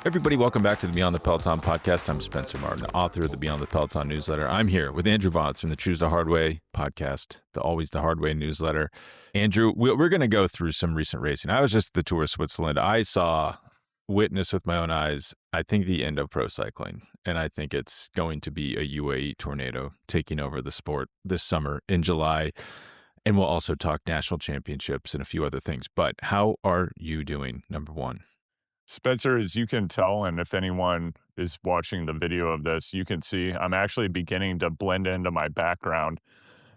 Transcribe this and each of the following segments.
Everybody, welcome back to the Beyond the Peloton podcast. I'm Spencer Martin, author of the Beyond the Peloton newsletter. I'm here with Andrew Vontz from the Choose the Hard Way podcast, the Always the Hard Way newsletter. Andrew, we're going to go through some recent racing. I was just at the Tour of Switzerland. I witnessed with my own eyes, I think, the end of pro cycling. And I think it's going to be a UAE tornado taking over the sport this summer in July. And we'll also talk national championships and a few other things. But how are you doing, number one? Spencer, as you can tell, and if anyone is watching the video of this, you can see I'm actually beginning to blend into my background.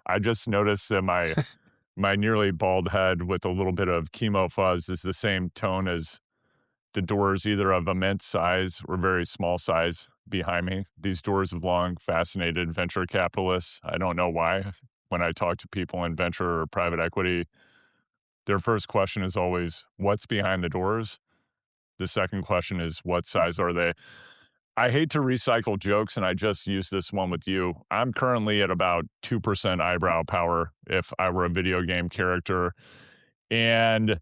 I just noticed that my nearly bald head with a little bit of chemo fuzz is the same tone as the doors, either of immense size or very small size behind me. These doors have long fascinated venture capitalists. I don't know why. When I talk to people in venture or private equity, their first question is always, what's behind the doors? The second question is, what size are they? I hate to recycle jokes, and I just used this one with you. I'm currently at about 2% eyebrow power if I were a video game character. And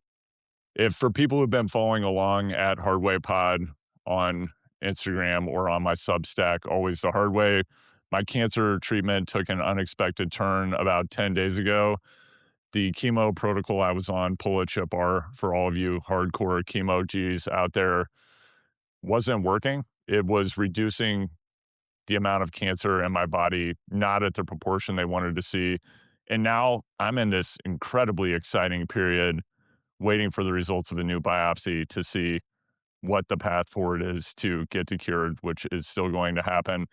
if for people who've been following along at Hardway Pod on Instagram or on my Substack, Always the Hard Way, my cancer treatment took an unexpected turn about 10 days ago. The chemo protocol I was on, pull a chip R for all of you hardcore chemo G's out there, wasn't working. It was reducing the amount of cancer in my body, not at the proportion they wanted to see. And now I'm in this incredibly exciting period waiting for the results of a new biopsy to see what the path forward is to get to cured, which is still going to happen.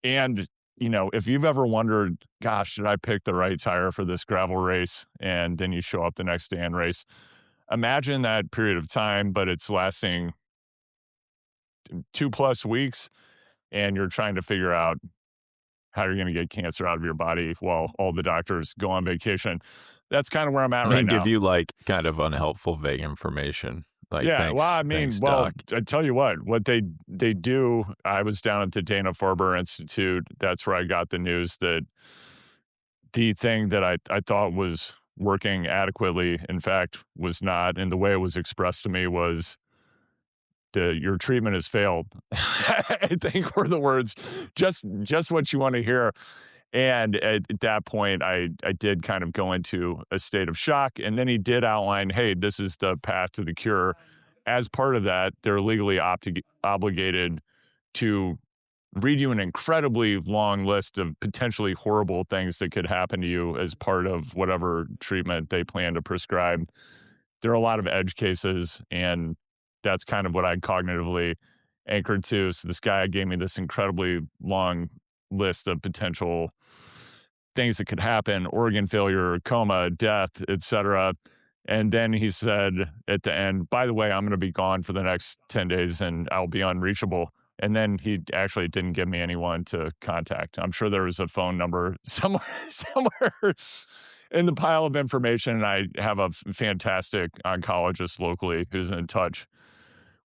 And you know, if you've ever wondered, gosh, did I pick the right tire for this gravel race? And then you show up the next day and race. Imagine that period of time, but it's lasting 2+ weeks, and you're trying to figure out how you're going to get cancer out of your body while all the doctors go on vacation. That's kind of where I'm at right now. Give you like kind of unhelpful, vague information. Like, yeah, thanks, well, I mean, Doc. I tell you what they do. I was down at the Dana-Farber Institute. That's where I got the news that the thing that I thought was working adequately, in fact, was not. And the way it was expressed to me was, your treatment has failed. I think were the words, just what you want to hear. And at that point, I did kind of go into a state of shock. And then he did outline, hey, this is the path to the cure. As part of that, they're legally obligated to read you an incredibly long list of potentially horrible things that could happen to you as part of whatever treatment they plan to prescribe. There are a lot of edge cases, and that's kind of what I cognitively anchored to. So this guy gave me this incredibly long list of potential things that could happen: organ failure, coma, death, etc. And then he said at the end, by the way, I'm going to be gone for the next 10 days and I'll be unreachable. And then he actually didn't give me anyone to contact. I'm sure there was a phone number somewhere in the pile of information. And I have a fantastic oncologist locally who's in touch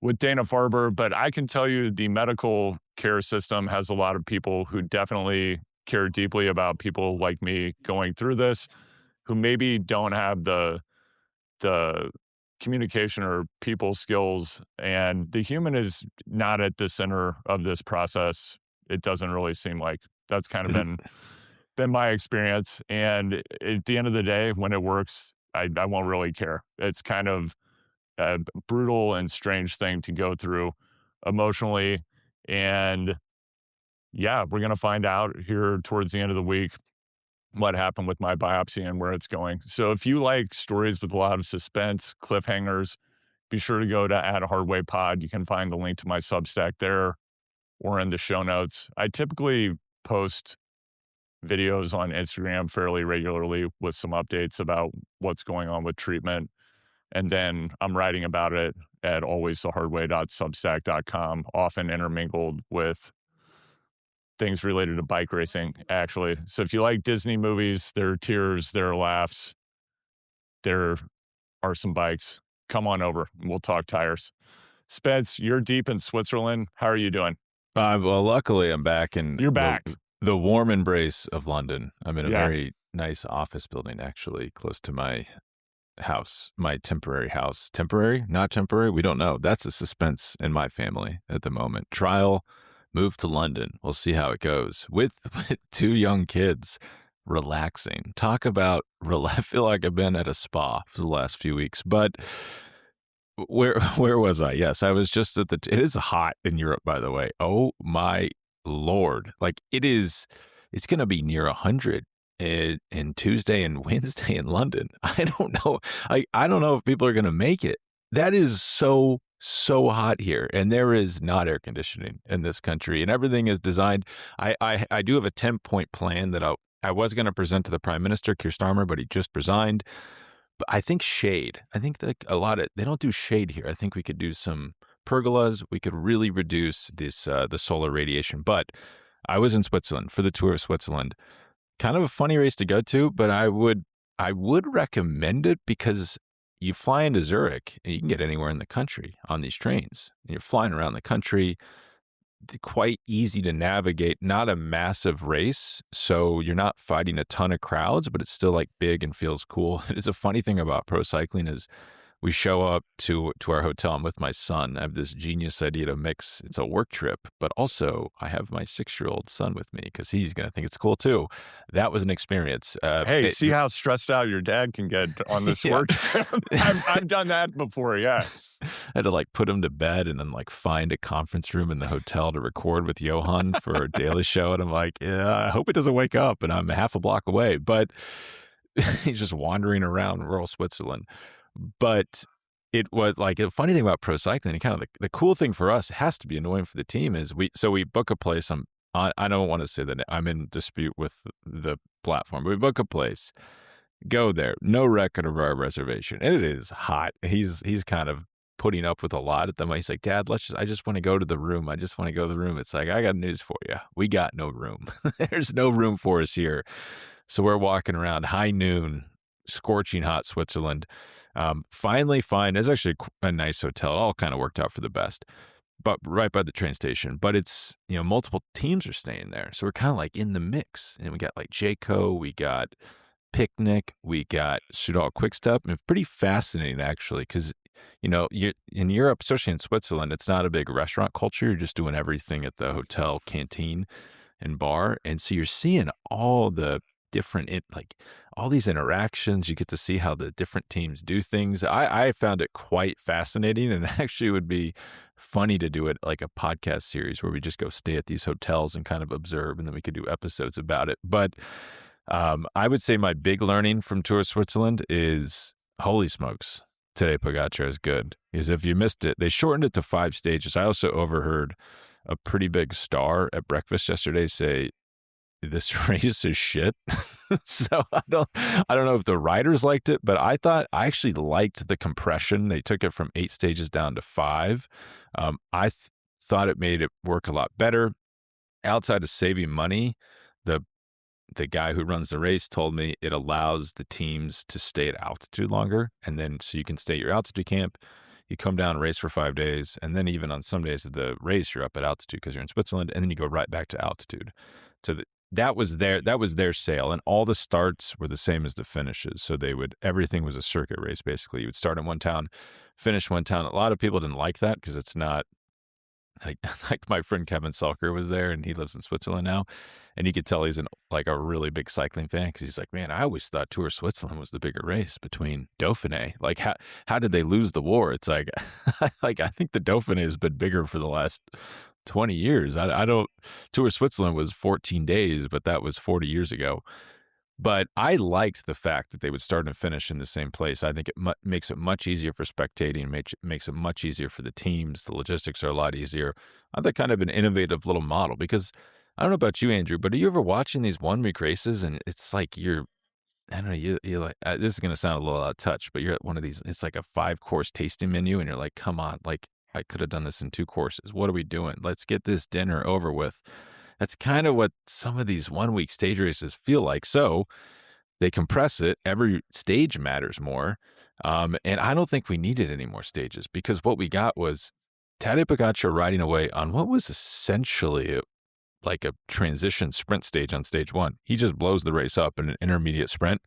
with Dana-Farber. But I can tell you the medical care system has a lot of people who definitely care deeply about people like me going through this, who maybe don't have the communication or people skills. And the human is not at the center of this process. It doesn't really seem like. That's kind of been my experience. And at the end of the day, when it works, I won't really care. It's kind of a brutal and strange thing to go through emotionally. And yeah, we're going to find out here towards the end of the week what happened with my biopsy and where it's going. So if you like stories with a lot of suspense, cliffhangers, be sure to go to @HardwayPod. You can find the link to my Substack there or in the show notes. I typically post videos on Instagram fairly regularly with some updates about what's going on with treatment. And then I'm writing about it at alwaysthehardway.substack.com, often intermingled with things related to bike racing, actually. So if you like Disney movies, there are tears, there are laughs, there are some bikes. Come on over and we'll talk tires. Spence, you're deep in Switzerland. How are you doing? Well, luckily I'm back in You're back. The warm embrace of London. I'm in a very nice office building, actually, close to my house, my temporary house. Temporary? Not temporary? We don't know. That's a suspense in my family at the moment. Trial, move to London. We'll see how it goes. With 2 young kids, relaxing. Talk about, I feel like I've been at a spa for the last few weeks. But where was I? Yes, I was just it is hot in Europe, by the way. Oh my Lord. Like it's going to be near 100 in Tuesday and Wednesday in London. I don't know. I don't know if people are going to make it. That is so hot here. And there is not air conditioning in this country, and everything is designed. I do have a 10-point plan that I was going to present to the Prime Minister, Keir Starmer, but he just resigned. But I think shade. I think that they don't do shade here. I think we could do some pergolas. We could really reduce this the solar radiation. But I was in Switzerland for the Tour of Switzerland. Kind of a funny race to go to, but I would recommend it because you fly into Zurich and you can get anywhere in the country on these trains. And you're flying around the country. Quite easy to navigate, not a massive race, so you're not fighting a ton of crowds, but it's still like big and feels cool. It's a funny thing about pro cycling is we show up to our hotel. I'm with my son. I have this genius idea to mix. It's a work trip, but also I have my 6-year-old son with me because he's going to think it's cool too. That was an experience. Hey, see how stressed out your dad can get on this work trip? I've done that before, yeah. I had to like put him to bed and then like find a conference room in the hotel to record with Johan for a daily show. And I'm like, yeah, I hope he doesn't wake up. And I'm half a block away, but he's just wandering around rural Switzerland. But it was like a funny thing about pro cycling, and kind of the cool thing for us, has to be annoying for the team, is we book a place. I don't want to say that I'm in dispute with the platform, but we book a place, go there, no record of our reservation, and it is hot. He's kind of putting up with a lot at the moment. He's like, Dad, I just want to go to the room. I just want to go to the room. It's like, I got news for you. We got no room. There's no room for us here. So we're walking around high noon, scorching hot Switzerland. Finally find, it's actually a nice hotel. It all kind of worked out for the best, but right by the train station. But it's, multiple teams are staying there. So we're kind of like in the mix. And we got like Jayco, we got Picnic, we got Soudal Quickstep. And it's pretty fascinating, actually, because, you're in Europe, especially in Switzerland, it's not a big restaurant culture. You're just doing everything at the hotel canteen and bar. And so you're seeing all the different, all these interactions. You get to see how the different teams do things. I found it quite fascinating, and actually it would be funny to do it like a podcast series where we just go stay at these hotels and kind of observe, and then we could do episodes about it. But I would say my big learning from Tour of Switzerland is, holy smokes, Tadej Pogačar is good. Because if you missed it, they shortened it to 5 stages. I also overheard a pretty big star at breakfast yesterday say, this race is shit. So I don't know if the riders liked it, but I actually liked the compression. They took it from 8 stages down to 5. I thought it made it work a lot better. Outside of saving money, the guy who runs the race told me it allows the teams to stay at altitude longer. And then so you can stay at your altitude camp, you come down and race for 5 days. And then even on some days of the race, you're up at altitude because you're in Switzerland, and then you go right back to altitude. So that was their sale, and all the starts were the same as the finishes. So everything was a circuit race, basically. You would start in one town, finish one town. A lot of people didn't like that because it's not like my friend Kevin Salker was there, and he lives in Switzerland now, and you could tell he's a really big cycling fan, because he's like, man, I always thought Tour of Switzerland was the bigger race between Dauphiné. Like, how did they lose the war? It's like, I think the Dauphiné has been bigger for the last 20 years. Tour of Switzerland was 14 days, but that was 40 years ago. But I liked the fact that they would start and finish in the same place. I think it makes it much easier for spectating, makes it much easier for the teams. The logistics are a lot easier. I thought kind of an innovative little model, because I don't know about you, Andrew, but are you ever watching these 1-week races and it's like you're like, this is going to sound a little out of touch, but you're at one of these, it's like a 5-course tasting menu, and you're like, come on, like I could have done this in 2 courses. What are we doing? Let's get this dinner over with. That's kind of what some of these 1-week stage races feel like. So they compress it. Every stage matters more. And I don't think we needed any more stages, because what we got was Tadej Pogačar riding away on what was essentially like a transition sprint stage on stage 1. He just blows the race up in an intermediate sprint,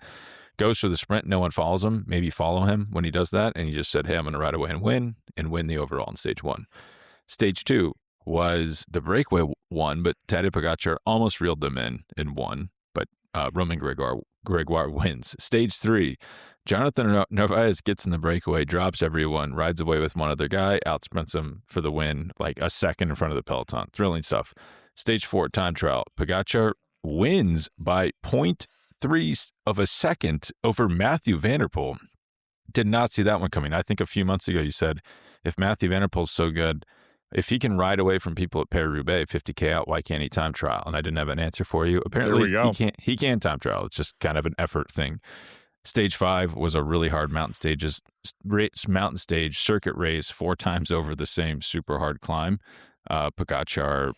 Goes for the sprint. No one follows him. Maybe follow him when he does that. And he just said, hey, I'm going to ride away and win the overall in stage 1. Stage 2 was the breakaway one, but Tadej Pogačar almost reeled them in won, but Romain Gregoire wins. Stage 3, Jonathan Narvaez gets in the breakaway, drops everyone, rides away with one other guy, outsprints him for the win, like a second in front of the peloton. Thrilling stuff. Stage 4, time trial. Pogačar wins by 0.3 of a second over Mathieu van der Poel. Did not see that one coming. I think a few months ago you said, if Mathieu van der Poel's so good, if he can ride away from people at Paris-Roubaix 50K out, why can't he time trial? And I didn't have an answer for you. Apparently, he can time trial. It's just kind of an effort thing. Stage 5 was a really hard mountain stage circuit race 4 times over the same super hard climb. Pogačar,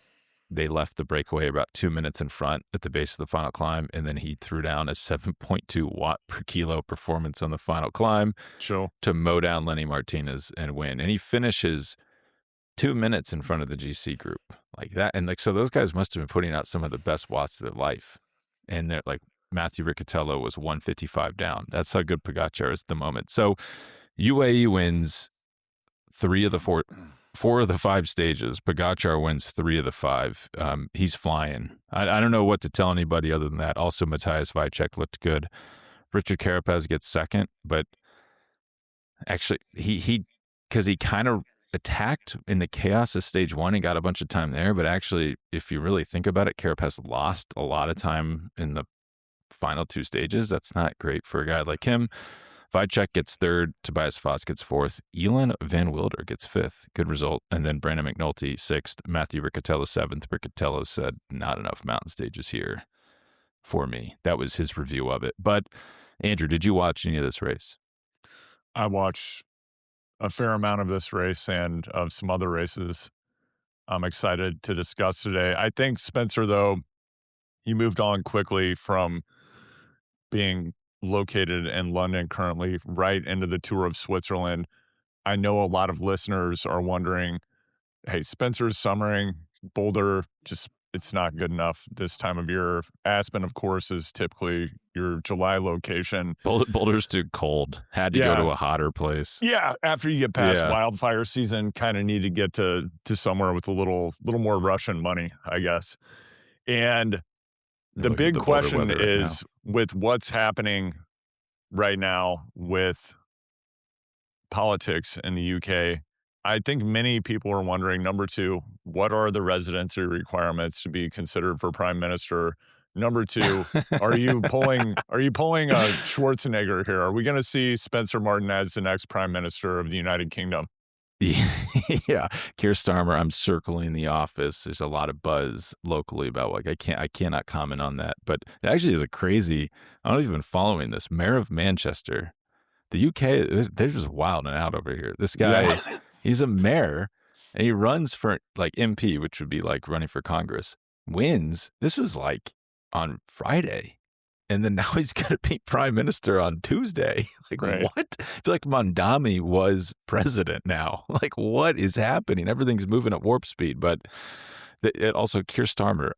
they left the breakaway about 2 minutes in front at the base of the final climb, and then he threw down a 7.2 watt per kilo performance on the final climb to mow down Lenny Martinez and win. And he finishes 2 minutes in front of the GC group like that. And so those guys must have been putting out some of the best watts of their life. And they're like, Matthew Riccatello was 155 down. That's how good Pogačar is at the moment. So UAE wins 3 of the 4 of the 5 stages. Pogačar wins 3 of the 5. He's flying. I don't know what to tell anybody other than that. Also, Matthias Vajcek looked good. Richard Carapaz gets second, but actually because he kind of attacked in the chaos of stage 1 and got a bunch of time there. But actually, if you really think about it, Carapaz lost a lot of time in the final 2 stages. That's not great for a guy like him. Vajcek gets 3rd. Tobias Foss gets 4th. Elon Van Wilder gets 5th. Good result. And then Brandon McNulty 6th. Matthew Riccatello 7th. Riccatello said, not enough mountain stages here for me. That was his review of it. But Andrew, did you watch any of this race? I watched a fair amount of this race and of some other races I'm excited to discuss today. I think Spencer, though, he moved on quickly from being located in London currently right into the Tour of Switzerland. I know a lot of listeners are wondering, hey, Spencer's summering, Boulder, just it's not good enough this time of year. Aspen, of course, is typically your July location. Boulder's too cold. Had to go to a hotter place. Yeah, after you get past wildfire season, kind of need to get to somewhere with a little more Russian money, I guess. And the big question is with what's happening right now with politics in the UK, I think many people are wondering, number 2, what are the residency requirements to be considered for prime minister? Number 2, are you pulling a Schwarzenegger here? Are we going to see Spencer Martin as the next prime minister of the United Kingdom? Yeah, Keir Starmer. I'm circling the office. There's a lot of buzz locally about like I cannot comment on that. But it actually is a crazy. I don't even following this. Mayor of Manchester, the UK. They're just wilding out over here. This guy, he's a mayor, and he runs for like MP, which would be like running for Congress. Wins. This was like on Friday. And then now he's going to be prime minister on Tuesday. Like, what? I feel like Mondami was president now. Like, what is happening? Everything's moving at warp speed. But also, Keir Starmer,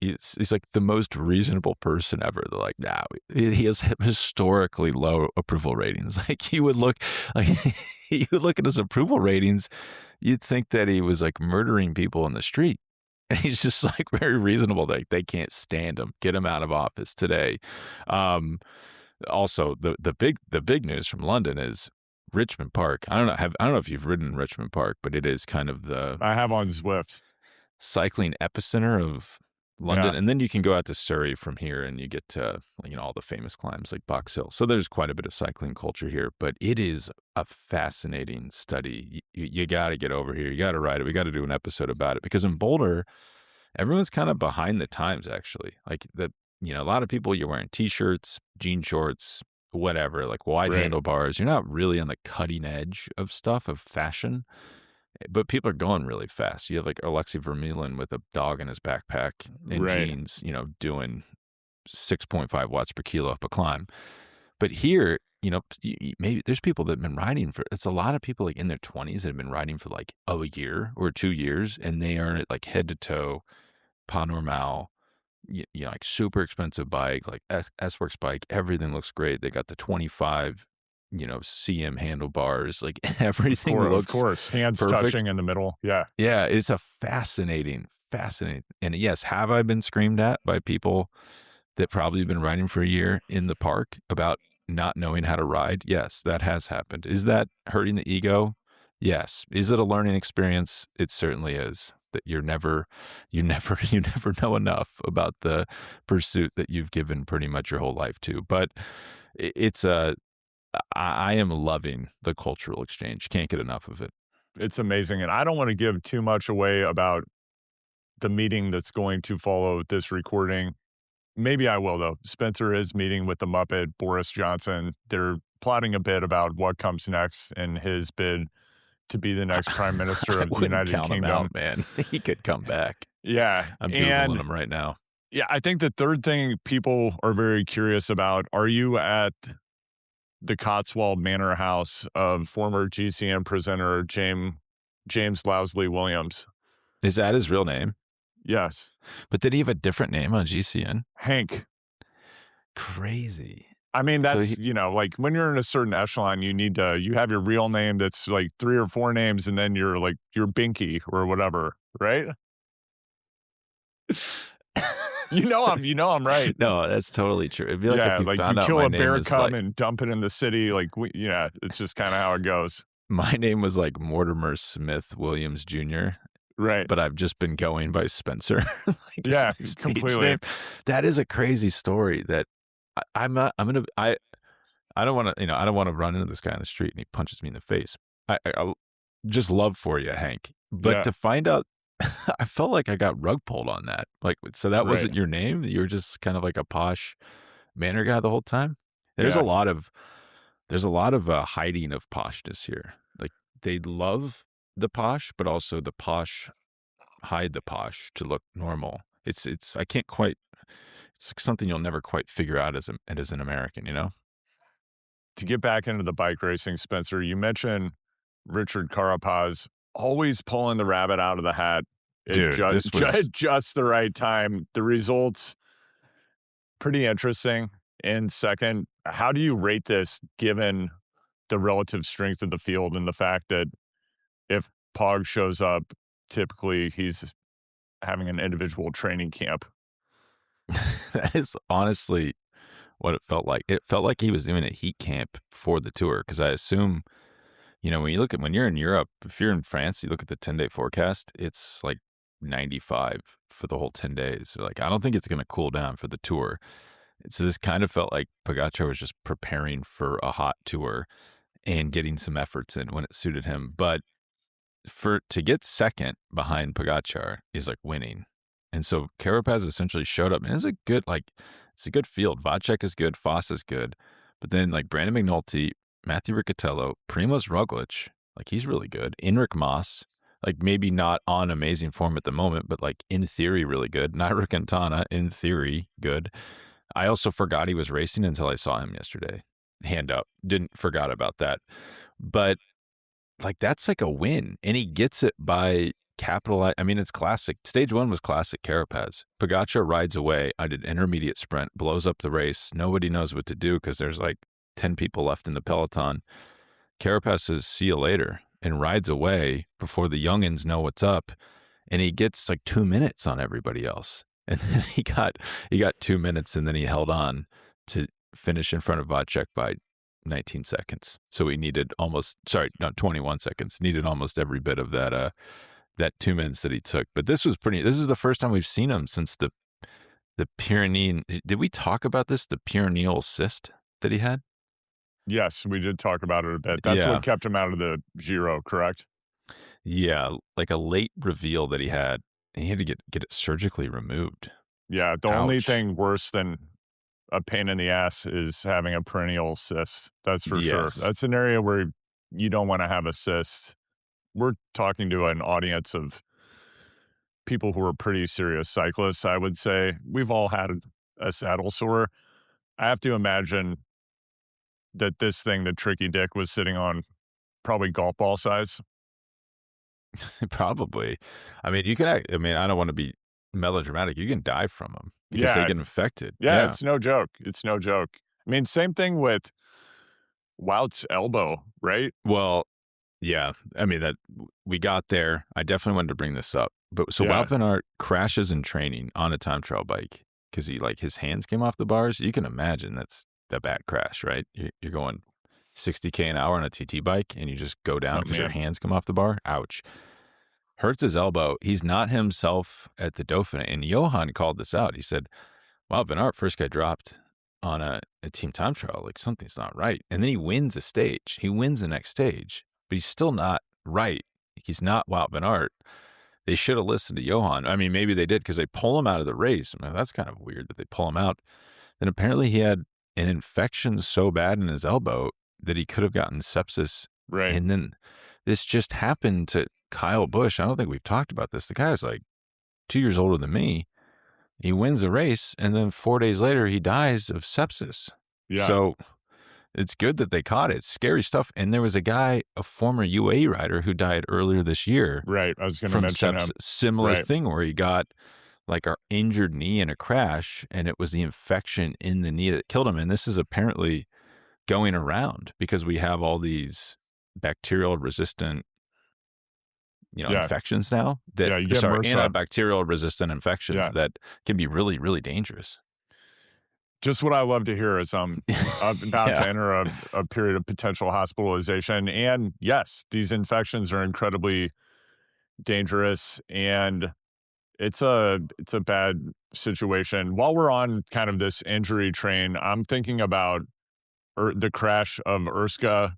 he's like the most reasonable person ever. They're like, nah, he has historically low approval ratings. Like, you would look at his approval ratings, you'd think that he was like murdering people in the street. And he's just like very reasonable. Like they can't stand him. Get him out of office today. Also, the big news from London is Richmond Park. I don't know if you've ridden Richmond Park, but it is kind of I have on Zwift cycling epicenter of London, and then you can go out to Surrey from here, and you get to all the famous climbs like Box Hill. So there's quite a bit of cycling culture here, but it is a fascinating study. You got to get over here. You got to ride it. We got to do an episode about it because in Boulder, everyone's kind of behind the times. Actually, like a lot of people you're wearing t-shirts, jean shorts, whatever, like wide handlebars. You're not really on the cutting edge of stuff of fashion. But people are going really fast. You have like Alexei Vermeulen with a dog in his backpack and jeans, doing 6.5 watts per kilo up a climb. But here, maybe there's people that have been riding it's a lot of people like in their 20s that have been riding for like a year or 2 years, and they are like head to toe, pas normal, like super expensive bike, like S-Works bike. Everything looks great. They got the 25, CM handlebars. Like everything Of looks course, hands perfect. touching in the middle. Yeah. Yeah, it's a fascinating. And yes, have I been screamed at by people that probably have been riding for a year in the park about not knowing how to ride? Yes, that has happened. Is that hurting the ego? Yes. Is it a learning experience? It certainly is. That you never know enough about the pursuit that you've given pretty much your whole life to. But I am loving the cultural exchange. Can't get enough of it. It's amazing. And I don't want to give too much away about the meeting that's going to follow this recording. Maybe I will, though. Spencer is meeting with the Muppet, Boris Johnson. They're plotting a bit about what comes next in his bid to be the next prime minister of the United count Kingdom. Him out, man. He could come back. Yeah. I'm Googling him right now. Yeah, I think the third thing people are very curious about, are you at the Cotswold Manor House of former GCN presenter James Lousley Williams? Is that his real name? Yes. But did he have a different name on GCN? Hank. Crazy. I mean, that's, like when you're in a certain echelon, you have your real name that's like 3 or 4 names, and then you're like, you're Binky or whatever, right? I'm right. No, that's totally true. It'd be like if you found you out kill my a name bear was cub and dump it in the city. Like, it's just kind of how it goes. My name was like Mortimer Smith Williams Jr. Right. But I've just been going by Spencer. Yeah, completely. Name. That is a crazy story that I don't want to run into this guy on the street and he punches me in the face. I just love for you, Hank. But to find out, I felt like I got rug pulled on that. Like, so that wasn't your name. You were just kind of like a posh manor guy the whole time. There's a lot of hiding of poshness here. Like they love the posh, but also the posh hide the posh to look normal. It's I can't quite. It's something you'll never quite figure out as an American, To get back into the bike racing, Spencer, you mentioned Richard Carapaz always pulling the rabbit out of the hat. Dude, just the right time. The results, pretty interesting. And second, how do you rate this given the relative strength of the field and the fact that if Pog shows up, typically he's having an individual training camp? That is honestly what it felt like. It felt like he was doing a heat camp for the tour, because I assume, when you're in Europe, if you're in France, you look at the 10-day forecast, it's like 95 for the whole 10 days. Like, I don't think it's going to cool down for the tour. So this kind of felt like Pogačar was just preparing for a hot tour and getting some efforts in when it suited him. But to get second behind Pogačar is like winning. And so Carapaz essentially showed up, and it's a good field. Vacek is good, Foss is good, but then like Brandon McNulty, Matthew Riccatello, Primoz Roglic, like he's really good. Enric Mas, like maybe not on amazing form at the moment, but like in theory really good. Nairo Quintana, in theory good. I also forgot he was racing until I saw him yesterday. Hand up, forgot about that. But like that's like a win, and he gets it by capitalize. I mean, it's classic. Stage 1 was classic Carapaz. Pogačar rides away. I did intermediate sprint, blows up the race. Nobody knows what to do because there's like 10 people left in the peloton. Carapaz says, "See you later," and rides away before the youngins know what's up. And he gets like 2 minutes on everybody else. And then he got 2 minutes, and then he held on to finish in front of Vacek by 19 seconds. So he needed 21 seconds. Needed almost every bit of that 2 minutes that he took. But this is the first time we've seen him since the Pyrenean. Did we talk about this? The Pyreneal cyst that he had? Yes, we did talk about it a bit. That's what kept him out of the Giro, correct? Yeah, like a late reveal that he had. He had to get it surgically removed. Yeah, the only thing worse than a pain in the ass is having a perennial cyst. That's for sure. That's an area where you don't want to have a cyst. We're talking to an audience of people who are pretty serious cyclists, I would say. We've all had a saddle sore. I have to imagine that this thing that Tricky Dick was sitting on, probably golf ball size. Probably. I mean, I don't want to be melodramatic. You can die from them because they get infected. Yeah, it's no joke. It's no joke. I mean, same thing with Wout's elbow, right? Well, yeah. I mean, that we got there. I definitely wanted to bring this up. But so Wout van Aert crashes in training on a time trial bike because his hands came off the bars. You can imagine that's a bad crash, right? You're going 60K an hour on a TT bike and you just go down because your hands come off the bar. Ouch. Hurts his elbow. He's not himself at the Dauphiné. And Johan called this out. He said, Wout van Aert first got dropped on a team time trial. Like, something's not right. And then he wins a stage. He wins the next stage, but he's still not right. He's not Wout van Aert. They should have listened to Johan. I mean, maybe they did because they pull him out of the race. I mean, that's kind of weird that they pull him out. Then apparently he had an infection so bad in his elbow that he could have gotten sepsis. Right. And then this just happened to Kyle Busch. I don't think we've talked about this. The guy's like 2 years older than me. He wins the race, and then 4 days later, he dies of sepsis. Yeah. So it's good that they caught it. It's scary stuff. And there was a guy, a former UAE rider, who died earlier this year. Right. I was going to mention sepsis. him. Similar thing where he got like an injured knee in a crash, and it was the infection in the knee that killed him. And this is apparently going around because we have all these bacterial resistant infections now antibacterial resistant infections that can be really, really dangerous. Just what I love to hear is I'm about to enter a period of potential hospitalization. And yes, these infections are incredibly dangerous, and it's a bad situation. While we're on kind of this injury train, I'm thinking about the crash of Urska,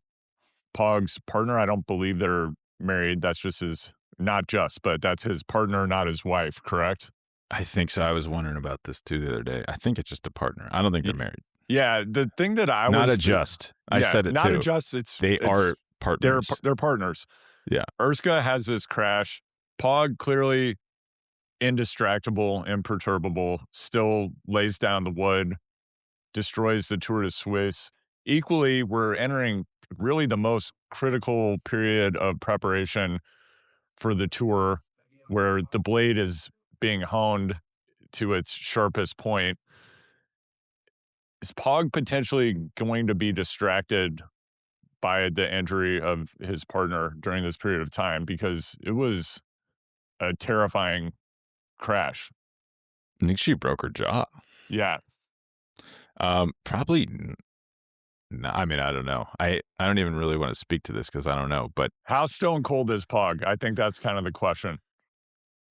Pog's partner. I don't believe they're married. That's just but that's his partner, not his wife, correct? I think so. I was wondering about this too the other day. I think it's just a partner. I don't think they're married. Yeah, the thing that I not adjust. I said it not too. Not adjust. They are partners. They're partners. Yeah. Urska has this crash. Pog clearly indistractable, imperturbable, still lays down the wood, destroys the Tour de Suisse. Equally, we're entering really the most critical period of preparation for the Tour, where the blade is being honed to its sharpest point. Is Pog potentially going to be distracted by the injury of his partner during this period of time? Because it was a terrifying crash. I think she broke her jaw. Yeah. Probably. No, I mean, I don't know. I don't even really want to speak to this because I don't know. But how stone cold is Pog? I think that's kind of the question.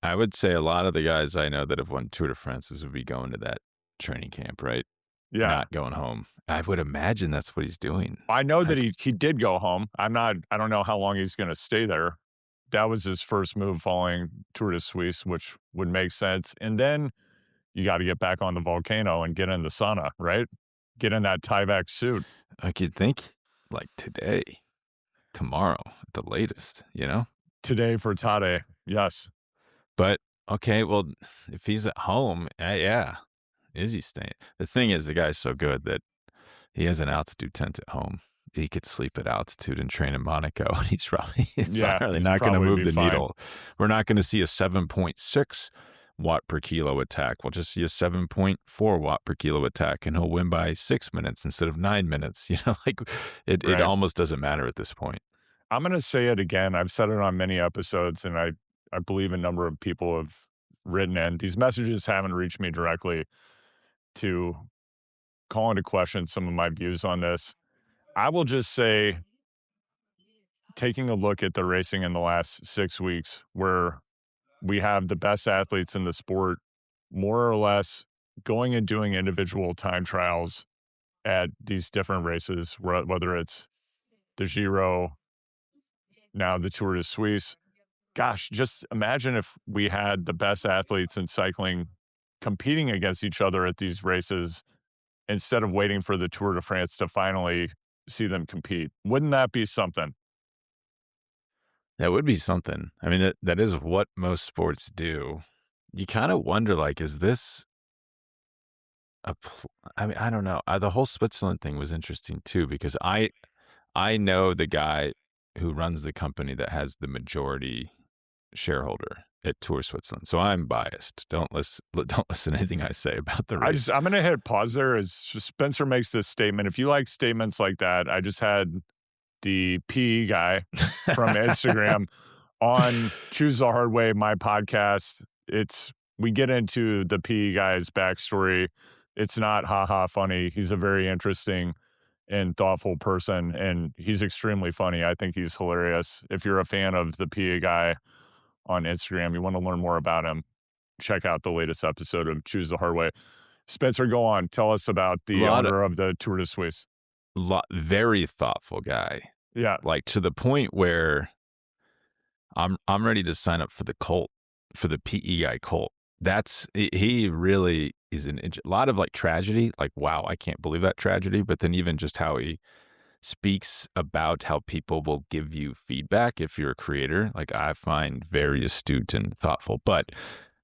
I would say a lot of the guys I know that have won Tour de France would be going to that training camp, right? Yeah. Not going home. I would imagine that's what he's doing. I know that he did go home. I don't know how long he's going to stay there. That was his first move following Tour de Suisse, which would make sense. And then you got to get back on the volcano and get in the sauna, right? Get in that Tyvek suit. I could think like today, tomorrow at the latest, Today for Tadej, yes. But, okay, well, if he's at home, is he staying? The thing is, the guy's so good that he has an altitude tent at home. He could sleep at altitude and train in Monaco. And he's probably not going to move the needle. We're not going to see a 7.6 watt per kilo attack. We'll just see a 7.4 watt per kilo attack, and he'll win by 6 minutes instead of 9 minutes. It almost doesn't matter at this point. I'm going to say it again. I've said it on many episodes, and I believe a number of people have written in. These messages haven't reached me directly to call into question some of my views on this. I will just say, taking a look at the racing in the last 6 weeks, where we have the best athletes in the sport, more or less going and doing individual time trials at these different races, whether it's the Giro, now the Tour de Suisse. Gosh, just imagine if we had the best athletes in cycling competing against each other at these races instead of waiting for the Tour de France to finally see them compete. Wouldn't that be something? That would be something. I mean, that is what most sports do. You kind of wonder, like, is this I mean, I don't know. The whole Switzerland thing was interesting too, because I know the guy who runs the company that has the majority shareholder. at Tour Switzerland, so I'm biased. Don't listen to anything I say about the race. I'm going to hit pause there as Spencer makes this statement. If you like statements like that, I just had the PE guy from Instagram on Choose the Hard Way, my podcast. We get into the PE guy's backstory. It's not haha funny. He's a very interesting and thoughtful person, and he's extremely funny. I think he's hilarious. If you're a fan of the PE guy on Instagram, you want to learn more about him, check out the latest episode of Choose the Hard Way. Spencer, go on. Tell us about the owner of the Tour de Suisse. Very thoughtful guy. Yeah. Like to the point where I'm ready to sign up for the cult, for the PE guy cult. He really is a lot of like tragedy. Like, wow, I can't believe that tragedy. But then even just how he speaks about how people will give you feedback if you're a creator, like I find very astute and thoughtful. But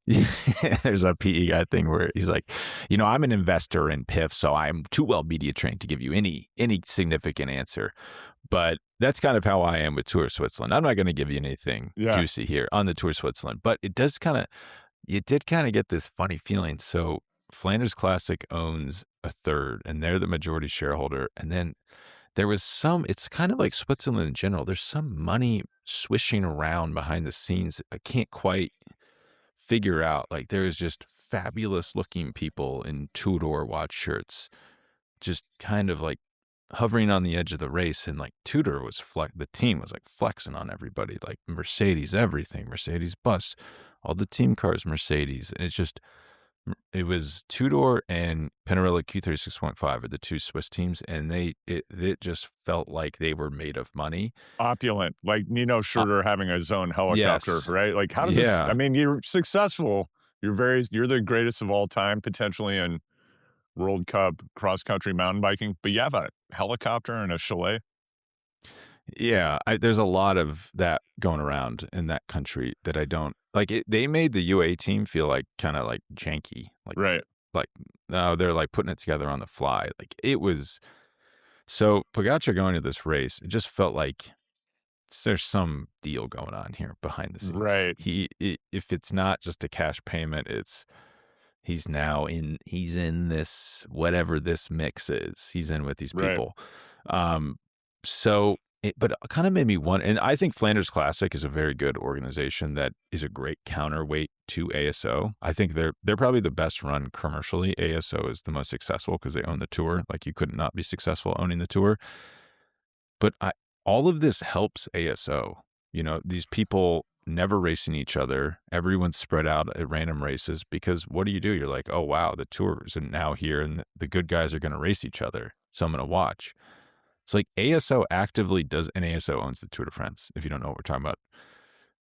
there's a PE guy thing where he's like, I'm an investor in PIF, so I'm too well media trained to give you any significant answer. But that's kind of how I am with Tour Switzerland. I'm not going to give you anything juicy here on the Tour Switzerland, but it did kind of get this funny feeling. So Flanders Classic owns a third, and they're the majority shareholder, and then there was it's kind of like Switzerland in general. There's some money swishing around behind the scenes. I can't quite figure out. Like there's just fabulous looking people in Tudor watch shirts, just kind of like hovering on the edge of the race. And like Tudor was the team was like flexing on everybody, like Mercedes, everything, Mercedes bus, all the team cars, Mercedes. And it was Tudor and Pinarello Q36.5 are the two Swiss teams, and it just felt like they were made of money. Opulent, like Nino Schurter having his own helicopter, yes. Right? Like how does this, I mean, you're successful. You're the greatest of all time, potentially in World Cup cross-country mountain biking, but you have a helicopter and a chalet. Yeah, there's a lot of that going around in that country that I don't like. They made the UAE team feel like kind of like janky, like right. Like no, they're like putting it together on the fly. Like it was. So Pogačar going to this race, it just felt like there's some deal going on here behind the scenes. Right. If it's not just a cash payment, he's in this whatever this mix is. He's in with these people. But it kind of made me wonder, and I think Flanders Classic is a very good organization that is a great counterweight to ASO. I think they're probably the best run commercially. ASO is the most successful because they own the tour. Like you could not be successful owning the tour. But all of this helps ASO. These people never racing each other. Everyone's spread out at random races because what do? You're like, oh, wow, the tours are now here and the good guys are going to race each other. So I'm going to watch. It's like ASO actively does, and ASO owns the Tour de France, if you don't know what we're talking about.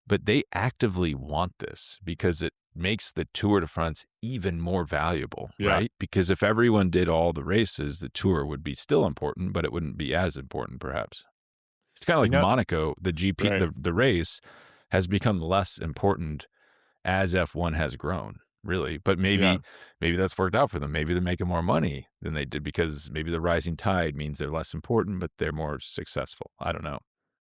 But they actively want this because it makes the Tour de France even more valuable, right? Because if everyone did all the races, the Tour would be still important, but it wouldn't be as important, perhaps. It's kind of like Monaco, the GP, the race has become less important as F1 has grown. Really, but maybe that's worked out for them. Maybe they're making more money than they did because maybe the rising tide means they're less important, but they're more successful. I don't know.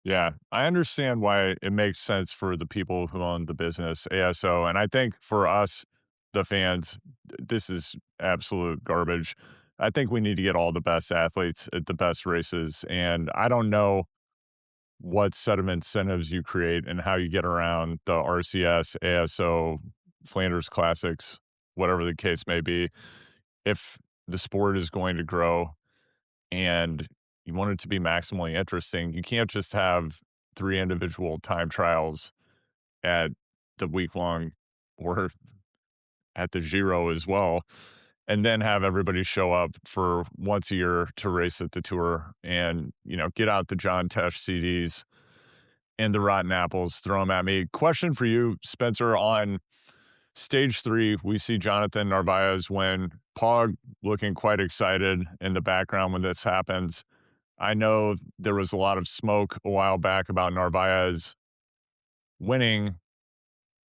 Yeah, I understand why it makes sense for the people who own the business, ASO. And I think for us, the fans, this is absolute garbage. I think we need to get all the best athletes at the best races. And I don't know what set of incentives you create and how you get around the RCS, ASO, Flanders Classics, whatever the case may be. If the sport is going to grow and you want it to be maximally interesting, you can't just have 3 individual time trials at the week-long or at the Giro as well, and then have everybody show up for once a year to race at the Tour and, get out the John Tesh CDs and the rotten apples, throw them at me. Question for you, Spencer, on Stage 3, we see Jonathan Narvaez win. Pog looking quite excited in the background when this happens. I know there was a lot of smoke a while back about Narvaez winning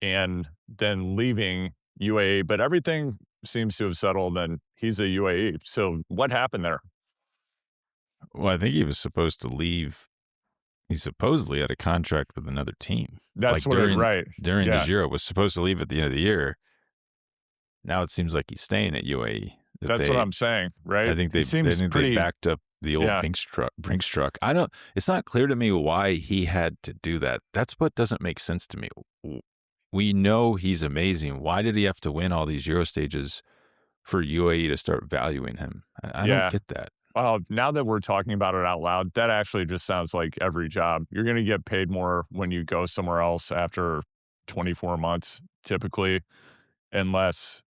and then leaving UAE, but everything seems to have settled and he's a UAE. So what happened there? Well, I think he was supposed to leave he supposedly had a contract with another team. That's like during the Giro, was supposed to leave at the end of the year. Now it seems like he's staying at UAE. That's what I'm saying, right? I think they backed up the old Brinks truck. It's not clear to me why he had to do that. That's what doesn't make sense to me. We know he's amazing. Why did he have to win all these Euro stages for UAE to start valuing him? I don't get that. Well, now that we're talking about it out loud, that actually just sounds like every job. You're going to get paid more when you go somewhere else after 24 months, typically, unless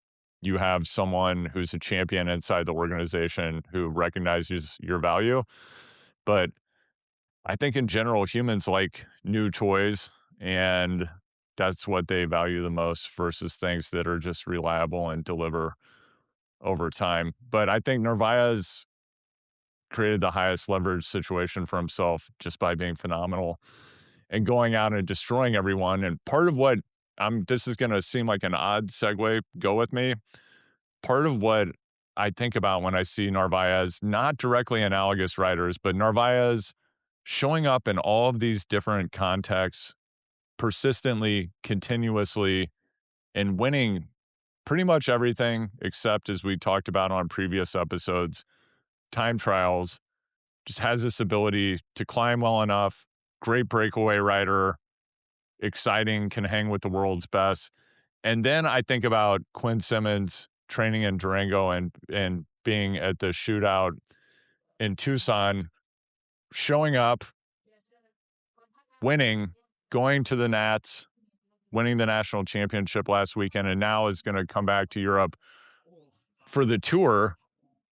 you have someone who's a champion inside the organization who recognizes your value. But I think in general, humans like new toys, and that's what they value the most versus things that are just reliable and deliver over time. But I think Narvaez created the highest leverage situation for himself just by being phenomenal and going out and destroying everyone. And part of what this is going to seem like an odd segue, go with me. Part of what I think about when I see Narvaez, not directly analogous riders, but Narvaez showing up in all of these different contexts, persistently, continuously, and winning pretty much everything except, as we talked about on previous episodes, time trials. Just has this ability to climb well enough, great breakaway rider, exciting, can hang with the world's best. And then I think about Quinn Simmons training in Durango and being at the shootout in Tucson, showing up, winning, going to the Nats, winning the national championship last weekend, and now is going to come back to Europe for the Tour.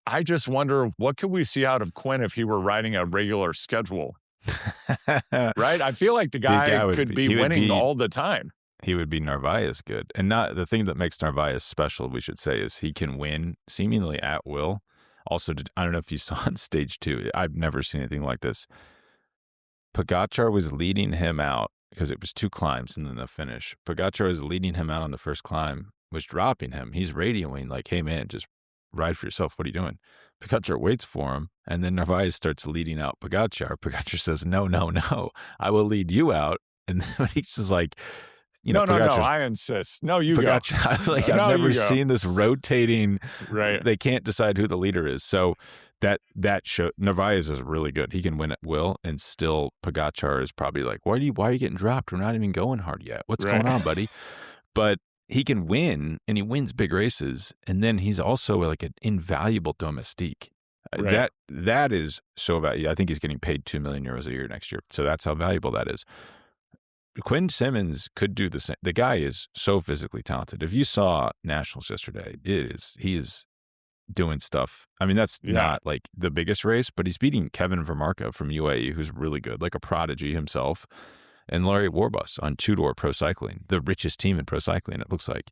I just wonder, what could we see out of Quinn if he were riding a regular schedule? Right? I feel like the guy could be winning all the time. He would be Narvaez good. And not the thing that makes Narvaez special, we should say, is he can win seemingly at will. Also, I don't know if you saw on stage 2. I've never seen anything like this. Pogačar was leading him out because it was 2 climbs and then the finish. Pogačar was leading him out on the first climb, was dropping him. He's radioing like, hey, man, just ride for yourself. What are you doing? Pogačar waits for him, and then Narvaez starts leading out Pogačar. Pogačar says, no, I will lead you out. And then he's just like, no, I insist. No, you Pogačar, go. I've never seen this rotating. Right. They can't decide who the leader is. So that show, Narvaez is really good. He can win at will, and still Pogačar is probably like, why are you getting dropped? We're not even going hard yet. What's going on, buddy? But he can win, and he wins big races, and then he's also like an invaluable domestique. Right. That is so valuable. I think he's getting paid 2 million euros a year next year. So that's how valuable that is. Quinn Simmons could do the same. The guy is so physically talented. If you saw Nationals yesterday, he is doing stuff. I mean, that's not like the biggest race, but he's beating Kevin Vermarka from UAE, who's really good, like a prodigy himself, and Larry Warbus on two-door pro cycling, the richest team in pro cycling, it looks like.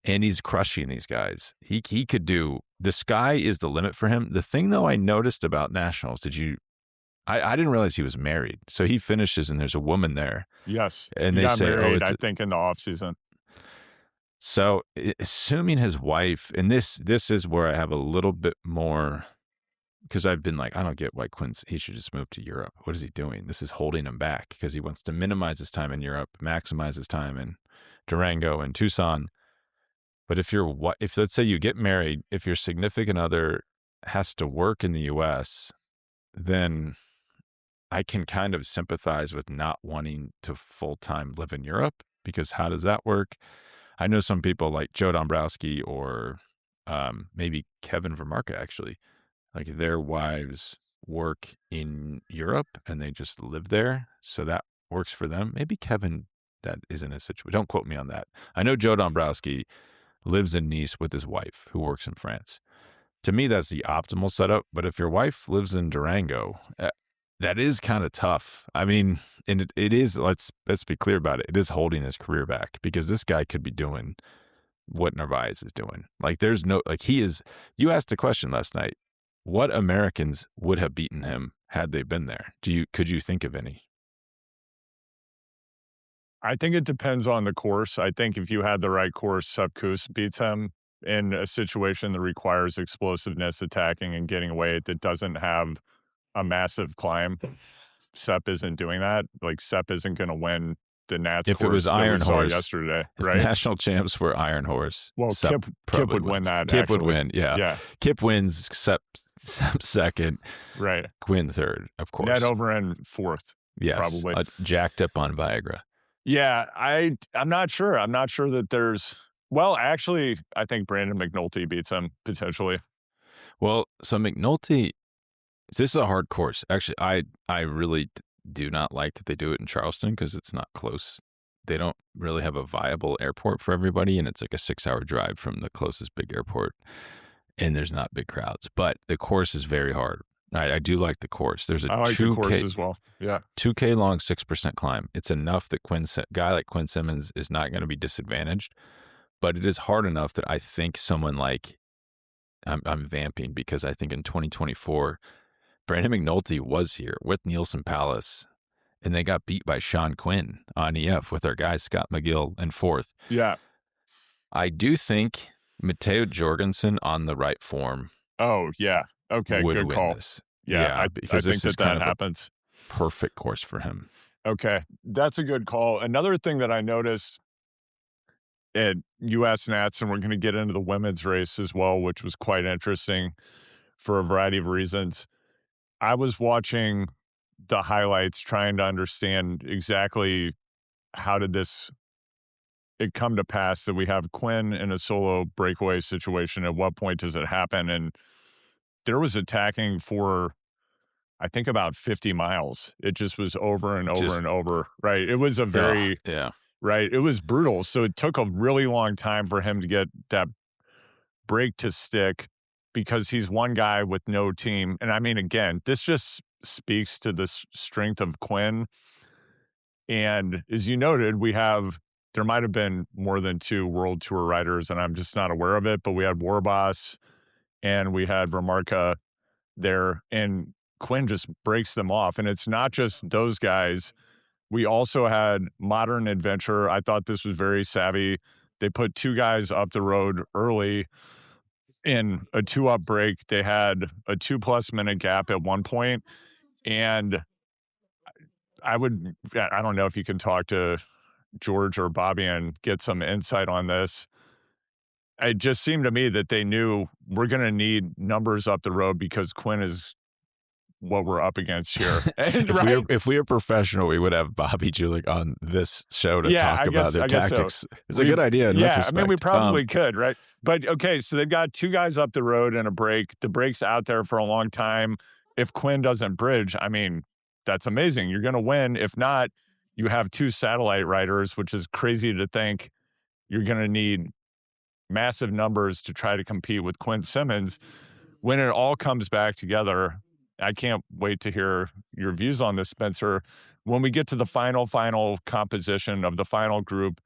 And he's crushing these guys. He could do, the sky is the limit for him. The thing, though, I noticed about Nationals, I didn't realize he was married. So he finishes and there's a woman there. Yes. And they say, married, I think, in the off season. So assuming his wife, and this is where I have a little bit more, because I've been like, I don't get why he should just move to Europe. What is he doing? This is holding him back because he wants to minimize his time in Europe, maximize his time in Durango and Tucson. But if let's say you get married, if your significant other has to work in the U.S., then I can kind of sympathize with not wanting to full-time live in Europe, because how does that work? I know some people like Joe Dombrowski or maybe Kevin Vermarka, actually, like their wives work in Europe and they just live there. So that works for them. Maybe Kevin, that isn't a situation. Don't quote me on that. I know Joe Dombrowski lives in Nice with his wife who works in France. To me, that's the optimal setup. But if your wife lives in Durango, that is kind of tough. I mean, and it is, let's be clear about it. It is holding his career back, because this guy could be doing what Narvaez is doing. Like there's no, like you asked a question last night. What Americans would have beaten him had they been there? Could you think of any? I think it depends on the course. I think if you had the right course, Sepp Kuss beats him in a situation that requires explosiveness, attacking and getting away, that doesn't have a massive climb. Sepp isn't doing that. Like Sepp isn't going to win the Nats If course it was that Iron we saw Horse yesterday, if right? national champs were Iron Horse, Well, Sepp Kip would wins. win that. Kip actually. would win. Yeah. Yeah. Kip wins. Sepp second. Right. Quinn third. Of course. Ned Overend fourth. Yes. Probably Jacked up on Viagra. Yeah. I'm not sure. I'm not sure that there's. Well, actually, I think Brandon McNulty beats him potentially. Well, so McNulty. This is a hard course. Actually, I really do not like that they do it in Charleston because it's not close. They don't really have a viable airport for everybody, and it's like a 6-hour drive from the closest big airport, and there's not big crowds. But the course is very hard. I do like the course. There's a I like 2K, the course as well. Yeah, 2K long 6% climb. It's enough that guy like Quinn Simmons is not going to be disadvantaged, but it is hard enough that I think someone like I'm vamping because I think in 2024. Brandon McNulty was here with Nielsen Palace, and they got beat by Sean Quinn on EF with our guy Scott McGill in fourth. Yeah. I do think Matteo Jorgensen on the right form. Oh, yeah. Okay, would good win call. this. Yeah, because I think that happens. Perfect course for him. Okay, that's a good call. Another thing that I noticed at U.S. Nats, and we're going to get into the women's race as well, which was quite interesting for a variety of reasons. I was watching the highlights trying to understand exactly how did it come to pass that we have Quinn in a solo breakaway situation. At what point does it happen? And there was attacking for, I think, about 50 miles. It just was over and over and over, right? It was a very, right? It was brutal. So it took a really long time for him to get that break to stick because he's one guy with no team. And I mean, again, this just speaks to the strength of Quinn. And as you noted, there might have been more than 2 World Tour riders, and I'm just not aware of it, but we had Warbass and we had Vermarka there, and Quinn just breaks them off. And it's not just those guys. We also had Modern Adventure. I thought this was very savvy. They put 2 guys up the road early in a 2-up break. They had a 2+ minute gap at one point, and I don't know if you can talk to George or Bobby and get some insight on this. It just seemed to me that they knew we're going to need numbers up the road because Quinn is what we're up against here. And, if we were professional, we would have Bobby Julich on this show to talk about their tactics. So. It's a good idea. In retrospect. I mean, we probably could, right? But okay, so they've got 2 guys up the road and a break. The break's out there for a long time. If Quinn doesn't bridge, I mean, that's amazing. You're going to win. If not, you have 2 satellite riders, which is crazy to think you're going to need massive numbers to try to compete with Quinn Simmons. When it all comes back together, I can't wait to hear your views on this, Spencer. When we get to the final composition of the final group,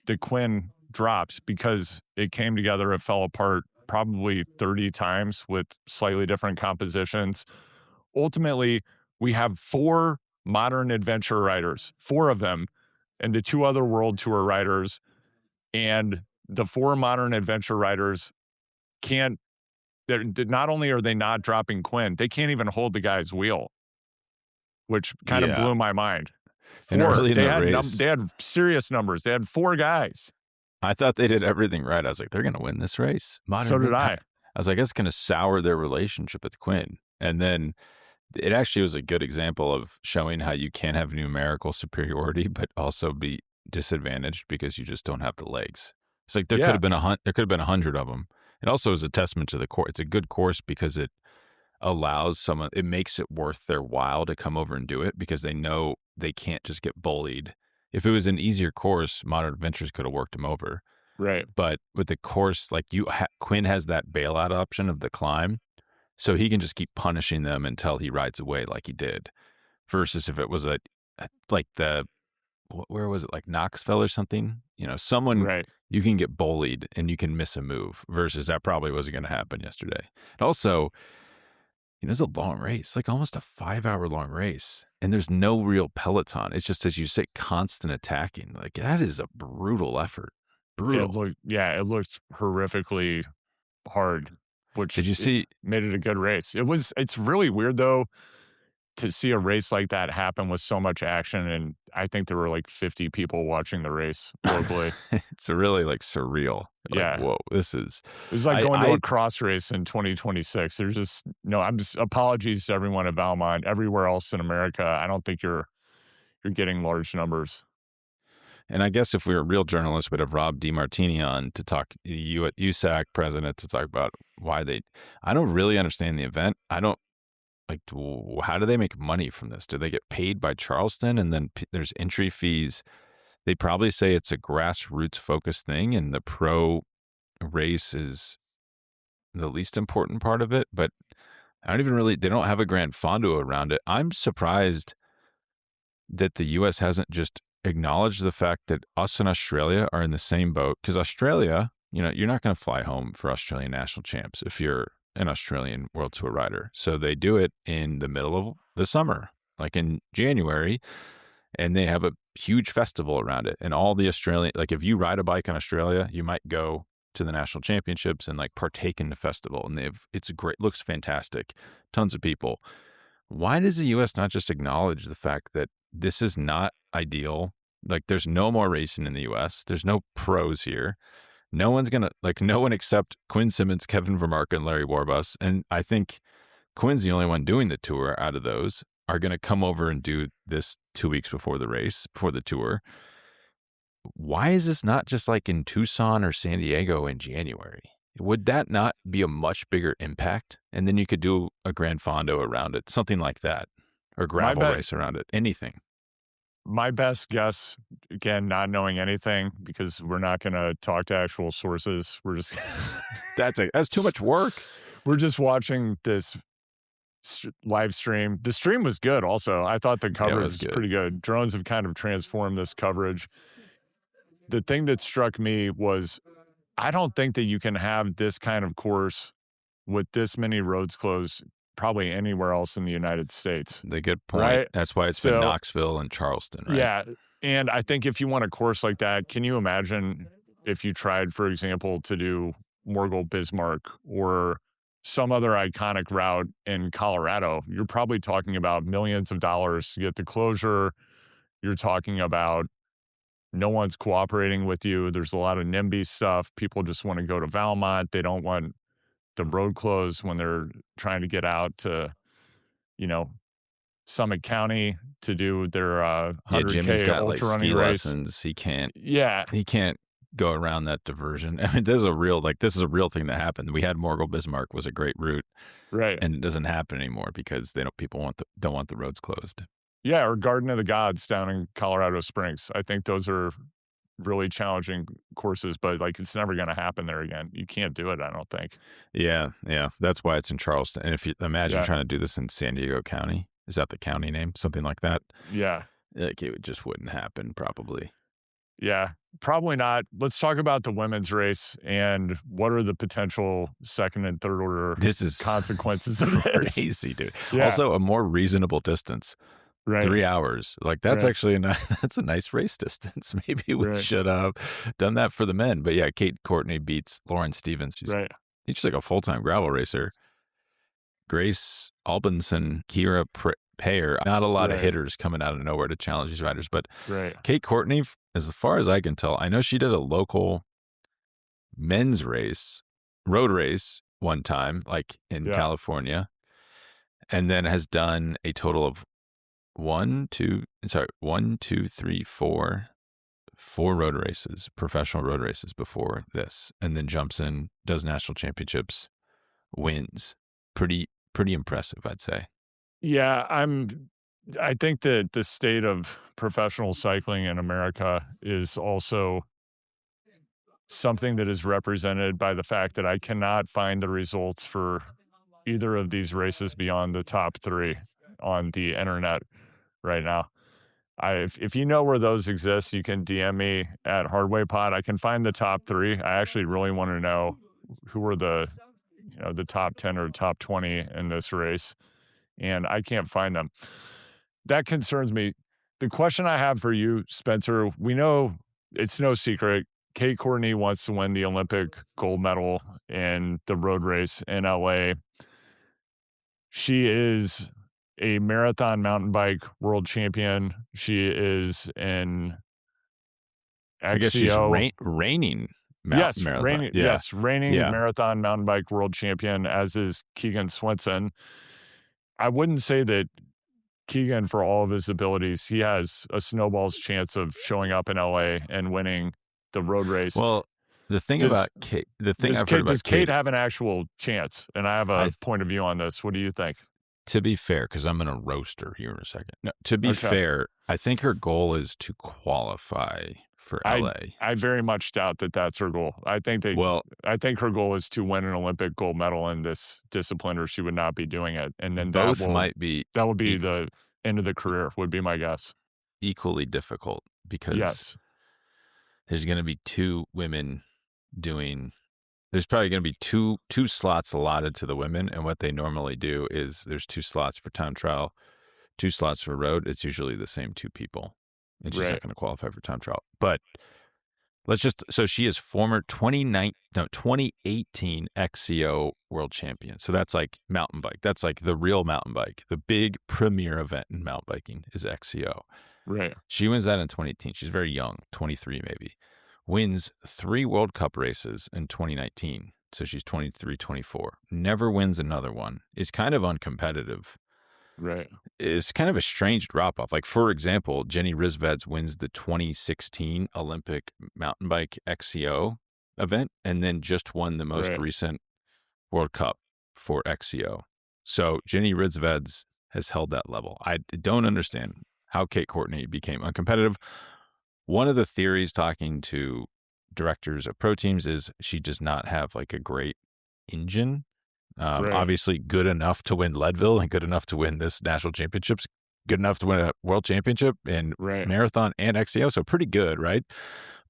the Quinn drops because it came together, it fell apart probably 30 times with slightly different compositions. Ultimately, we have 4 modern adventure riders, 4 of them, and the 2 other World Tour riders. And the 4 modern adventure riders not only are they not dropping Quinn, they can't even hold the guy's wheel, which kind of blew my mind. 4, they had serious numbers. They had 4 guys. I thought they did everything right. I was like, they're going to win this race. So did I. I was like, that's going to sour their relationship with Quinn. And then it actually was a good example of showing how you can have numerical superiority, but also be disadvantaged because you just don't have the legs. It's like there could have been 100 of them. It also is a testament to the course. It's a good course because it allows someone, it makes it worth their while to come over and do it because they know they can't just get bullied. If it was an easier course, Modern Adventures could have worked him over. Right. But with the course, like Quinn has that bailout option of the climb, so he can just keep punishing them until he rides away like he did. Versus if it was where was it, like Knoxville or something? You know, someone you can get bullied and you can miss a move. Versus that probably wasn't going to happen yesterday. And also, it's a long race, like almost a 5-hour long race, and there's no real peloton. It's just, as you say, constant attacking. Like that is a brutal effort. Brutal. It looked horrifically hard. Which did you see? Made it a good race. It's really weird though. to see a race like that happen with so much action, and I think there were like 50 people watching the race globally. It's really like surreal. Like, Yeah. whoa, this is. It was like I- going to I- a cross race in 2026. There's just I'm just apologies to everyone at Valmont. Everywhere else in America, I don't think you're getting large numbers. And I guess if we were real journalists, we'd have Rob DiMartini on to talk, USAC president, to talk about why they. I don't really understand the event. I don't like. How do they make money from this? Do they get paid by Charleston, and then there's entry fees? They probably say it's a grassroots focused thing, and the pro race is the least important part of it. But I don't even really. They don't have a grand fondo around it. I'm surprised that the U.S. hasn't just acknowledged the fact that us and Australia are in the same boat, because Australia, you're not going to fly home for Australian national champs if you're an Australian World Tour rider. So they do it in the middle of the summer, like in January, and they have a huge festival around it. And all the Australian, like if you ride a bike in Australia, you might go to the national championships and like partake in the festival. And it's great, looks fantastic, tons of people. Why does the U.S. not just acknowledge the fact that this is not ideal? Like, there's no more racing in the U.S. There's no pros here. No one's going to, like, no one except Quinn Simmons, Kevin Vermark, and Larry Warbuss. And I think Quinn's the only one doing the tour out of those, are going to come over and do this 2 weeks before the race, before the tour. Why is this not just like in Tucson or San Diego in January? Would that not be a much bigger impact? And then you could do a Grand Fondo around it, something like that, or gravel race around it, anything. My best guess, again, not knowing anything, because we're not going to talk to actual sources. We're just that's too much work. We're just watching this live stream. The stream was good. Also, I thought the coverage was pretty good. Drones have kind of transformed this coverage. The thing that struck me was, I don't think that you can have this kind of course with this many roads closed probably anywhere else in the United States. The good point. Right? That's why it's been Knoxville and Charleston, right? Yeah. And I think if you want a course like that, can you imagine if you tried, for example, to do Morgul Bismarck or some other iconic route in Colorado? You're probably talking about millions of dollars to get the closure. You're talking about no one's cooperating with you. There's a lot of NIMBY stuff. People just want to go to Valmont. They don't want the road closed when they're trying to get out to, Summit County to do their 100K Jimmy's got ultra like running ski race. lessons. He can't go around that diversion. I mean, this is a real thing that happened. We had Morgul Bismarck was a great route, right? And it doesn't happen anymore because people don't want the roads closed. Yeah, or Garden of the Gods down in Colorado Springs. I think those are really challenging courses, but like it's never going to happen there again. You can't do it, I don't think. Yeah. That's why it's in Charleston. And if you imagine trying to do this in San Diego County, is that the county name? Something like that. Yeah. Like it just wouldn't happen probably. Yeah, probably not. Let's talk about the women's race and what are the potential second and third order consequences of this. Crazy, dude. Yeah. Also, a more reasonable distance. Right. 3 hours. Like that's actually that's a nice race distance. Maybe we should have done that for the men. But yeah, Kate Courtney beats Lauren Stevens. She's like a full-time gravel racer. Grace Albinson, Kira Payer. Not a lot of hitters coming out of nowhere to challenge these riders. But Kate Courtney, as far as I can tell, I know she did a local men's road race one time, like in California, and then has done a total of four road races, professional road races before this, and then jumps in, does national championships, wins. Pretty impressive, I'd say. Yeah, I think that the state of professional cycling in America is also something that is represented by the fact that I cannot find the results for either of these races beyond the top 3 on the internet right now. If you know where those exist, you can DM me at Hardway Pod. I can find the top 3. I actually really want to know who were the top 10 or top 20 in this race, and I can't find them. That concerns me. The question I have for you, Spencer, we know it's no secret Kate Courtney wants to win the Olympic gold medal in the road race in LA. She is a marathon mountain bike world champion. She is an I guess she's XCO. reigning Yes, marathon. reigning Yeah. marathon mountain bike world champion, as is Keegan Swenson. I wouldn't say that Keegan, for all of his abilities, he has a snowball's chance of showing up in LA and winning the road race. Well, the thing about Kate, does Kate have an actual chance? And I have a point of view on this. What do you think? To be fair, because I'm going to roast her here in a second. No, to be fair, I think her goal is to qualify for LA. I very much doubt that that's her goal. I think her goal is to win an Olympic gold medal in this discipline, or she would not be doing it. And then that would be the end of the career, would be my guess. Equally difficult, because there's going to be two women doing. There's probably going to be two slots allotted to the women, and what they normally do is there's 2 slots for time trial, 2 slots for road. It's usually the same 2 people, and she's not going to qualify for time trial. But so she is former 2018 XCO world champion. So that's like mountain bike. That's like the real mountain bike. The big premier event in mountain biking is XCO. Right. She wins that in 2018. She's very young, 23 maybe. Wins 3 World Cup races in 2019. So she's 23, 24. Never wins another one. Is kind of uncompetitive. Right. It's kind of a strange drop-off. Like, for example, Jenny Rizveds wins the 2016 Olympic mountain bike XCO event and then just won the most recent World Cup for XCO. So Jenny Rizveds has held that level. I don't understand how Kate Courtney became uncompetitive. One of the theories talking to directors of pro teams is she does not have like a great engine. Obviously good enough to win Leadville and good enough to win this national championships, good enough to win a world championship in marathon and XCO. So pretty good, right?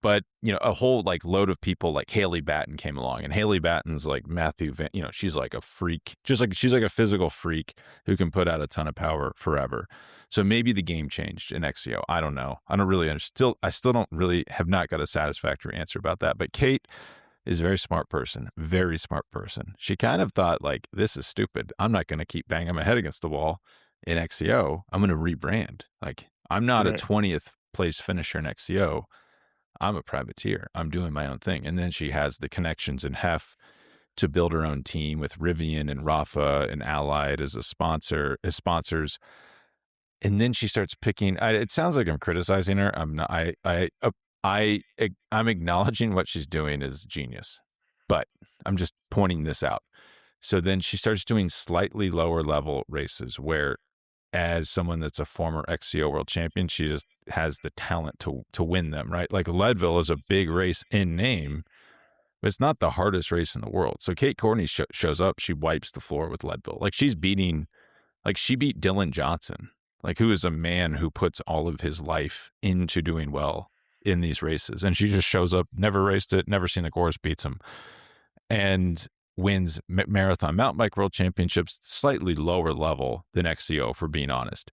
But, a whole like load of people like Haley Batten came along, and Haley Batten's like Matthew Van, she's like a freak, she's like a physical freak who can put out a ton of power forever. So maybe the game changed in XCO. I don't know. I don't really understand. I still don't really have not got a satisfactory answer about that. But Kate is a very smart person. She kind of thought like, this is stupid. I'm not going to keep banging my head against the wall in XCO. I'm going to rebrand. Like, I'm not a 20th place finisher in XCO. I'm a privateer. I'm doing my own thing. And then she has the connections in HEF to build her own team with Rivian and Rafa and Allied as sponsors. And then she starts picking. It sounds like I'm criticizing her. I'm not. I'm acknowledging what she's doing is genius, but I'm just pointing this out. So then she starts doing slightly lower level races where, as someone that's a former XCO world champion, she just has the talent to win them, right? Like Leadville is a big race in name, but it's not the hardest race in the world. So Kate Courtney shows up, she wipes the floor with Leadville. Like she beat Dylan Johnson, like who is a man who puts all of his life into doing well in these races. And she just shows up, never raced it, never seen the course, beats him, and wins marathon mountain bike world championships, slightly lower level than XCO, for being honest.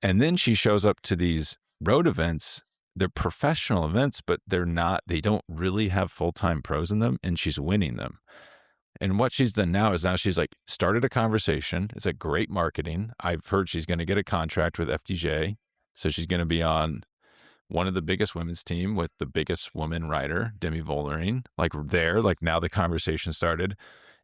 And then she shows up to these road events. They're professional events, but they don't really have full-time pros in them, and she's winning them. And what she's done now is she's like started a conversation. It's a great marketing. I've heard she's going to get a contract with FDJ. So she's going to be on one of the biggest women's team with the biggest woman rider, Demi Vollering, like now the conversation started.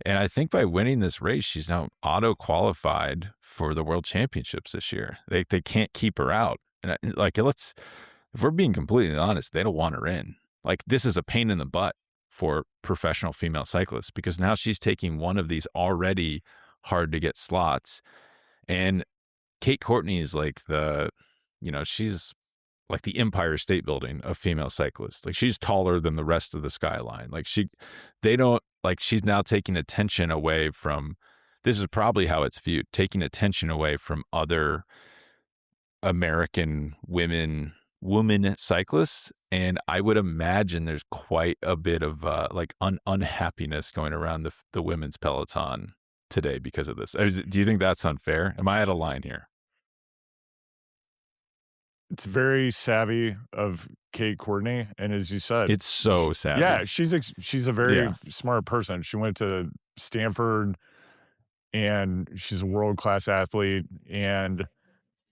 And I think by winning this race, she's now auto-qualified for the world championships this year. They can't keep her out. And if we're being completely honest, they don't want her in. Like, this is a pain in the butt for professional female cyclists, because now she's taking one of these already hard to get slots. And Kate Courtney is like she's like the Empire State Building of female cyclists. Like, she's taller than the rest of the skyline. Like, she's now taking attention away from, this is probably how it's viewed, taking attention away from other American women cyclists. And I would imagine there's quite a bit of unhappiness going around the women's peloton today because of this. Do you think that's unfair? Am I out of line here? It's very savvy of Kate Courtney, and as you said, it's so savvy. Yeah, she's a very smart person. She went to Stanford, and she's a world-class athlete, and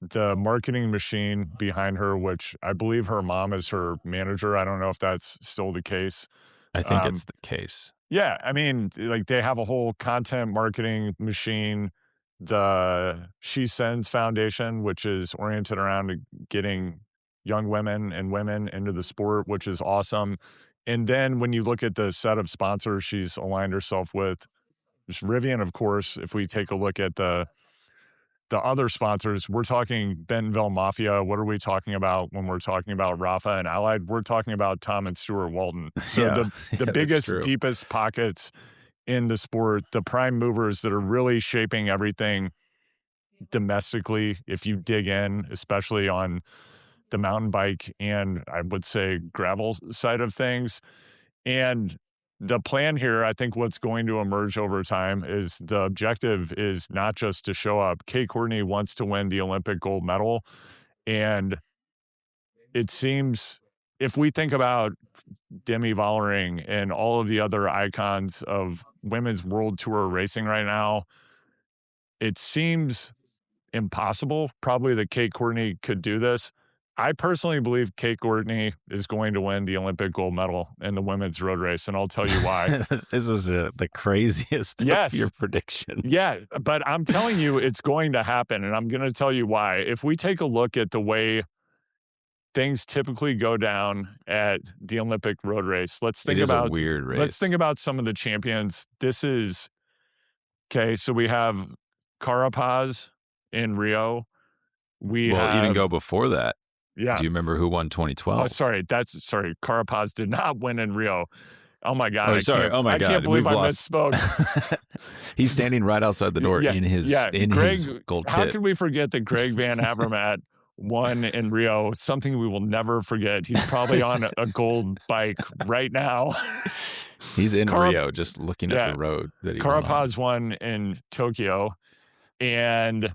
the marketing machine behind her, which I believe her mom is her manager. I don't know if that's still the case. I think it's the case. Yeah, I mean, like, they have a whole content marketing machine. The She Sends Foundation, which is oriented around getting young women and women into the sport, which is awesome. And then when you look at the set of sponsors she's aligned herself with, there's Rivian, of course. If we take a look at the other sponsors, we're talking Bentonville Mafia. What are we talking about when we're talking about Rafa and Allied? We're talking about Tom and Stuart Walton. So Yeah. the biggest, deepest pockets in the sport, the prime movers that are really shaping everything domestically, if you dig in, especially on the mountain bike and I would say gravel side of things. And the plan here, I think what's going to emerge over time is the objective is not just to show up. Kate Courtney wants to win the Olympic gold medal. And it seems, if we think about Demi Vollering and all of the other icons of women's world tour racing right now, it seems impossible probably that Kate Courtney could do this. I personally believe Kate Courtney is going to win the Olympic gold medal in the women's road race, and I'll tell you why. This is the craziest of your predictions. Yeah, but I'm telling you it's going to happen, and I'm going to tell you why. If we take a look at the way things typically go down at the Olympic road race, let's think about a weird race. Let's think about some of the champions. This is okay. So we have Carapaz in Rio. Even go before that. Yeah. Do you remember who won 2012? Oh, sorry. Carapaz did not win in Rio. Oh my God. I can't believe I misspoke. He's standing right outside the door in his gold kit. How could we forget that Greg Van Avermaet won in Rio? Something we will never forget. He's probably on a gold bike right now. He's in Rio just looking at the road that he Carapaz won in Tokyo, and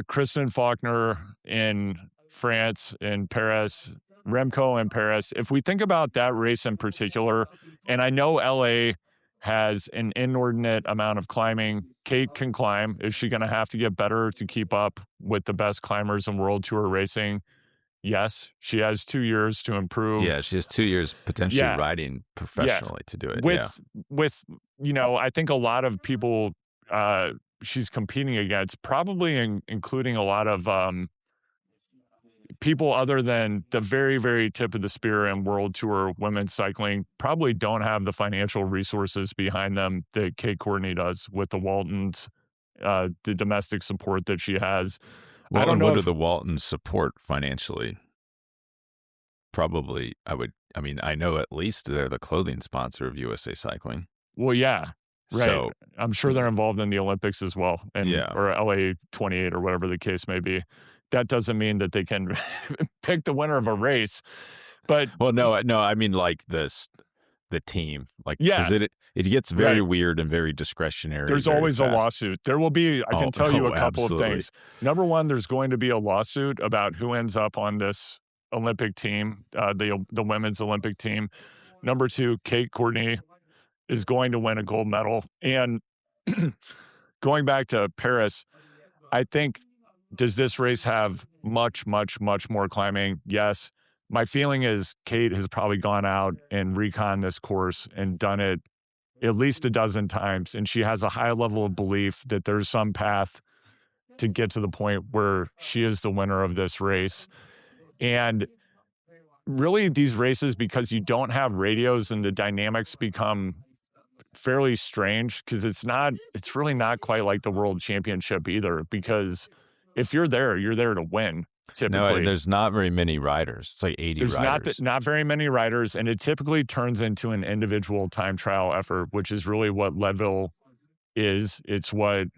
Kristen Faulkner in France, in Paris, Remco in Paris. If we think about that race in particular, and I know LA has an inordinate amount of climbing. Kate can climb. Is she going to have to get better to keep up with the best climbers in World Tour racing? Yes, she has 2 years to improve. Yeah, she has 2 years potentially riding professionally to do it. With I think a lot of people she's competing against, probably including a lot of people other than the very, very tip of the spear in World Tour women's cycling, probably don't have the financial resources behind them that Kate Courtney does with the Waltons, the domestic support that she has. Well, I don't know what do the Waltons support financially? Probably, I know at least they're the clothing sponsor of USA Cycling. Well, yeah, right. So, I'm sure they're involved in the Olympics as well, or LA 28 or whatever the case may be. That doesn't mean that they can pick the winner of a race, but no, I mean like the team, because it gets very weird and very discretionary. There's always a lawsuit. There will be. I can tell you a couple of things. Number one, there's going to be a lawsuit about who ends up on this Olympic team, the women's Olympic team. Number two, Kate Courtney is going to win a gold medal, and going back to Paris, I think. Does this race have much, much, much more climbing? Yes. My feeling is Kate has probably gone out and recon this course and done it at least a dozen times. And she has a high level of belief that there's some path to get to the point where she is the winner of this race. And really these races, because you don't have radios and the dynamics become fairly strange, because it's really not quite like the World Championship either, because if you're there to win, typically. No, there's not very many riders. It's like 80 riders. There's not very many riders, and it typically turns into an individual time trial effort, which is really what Leadville is. It's what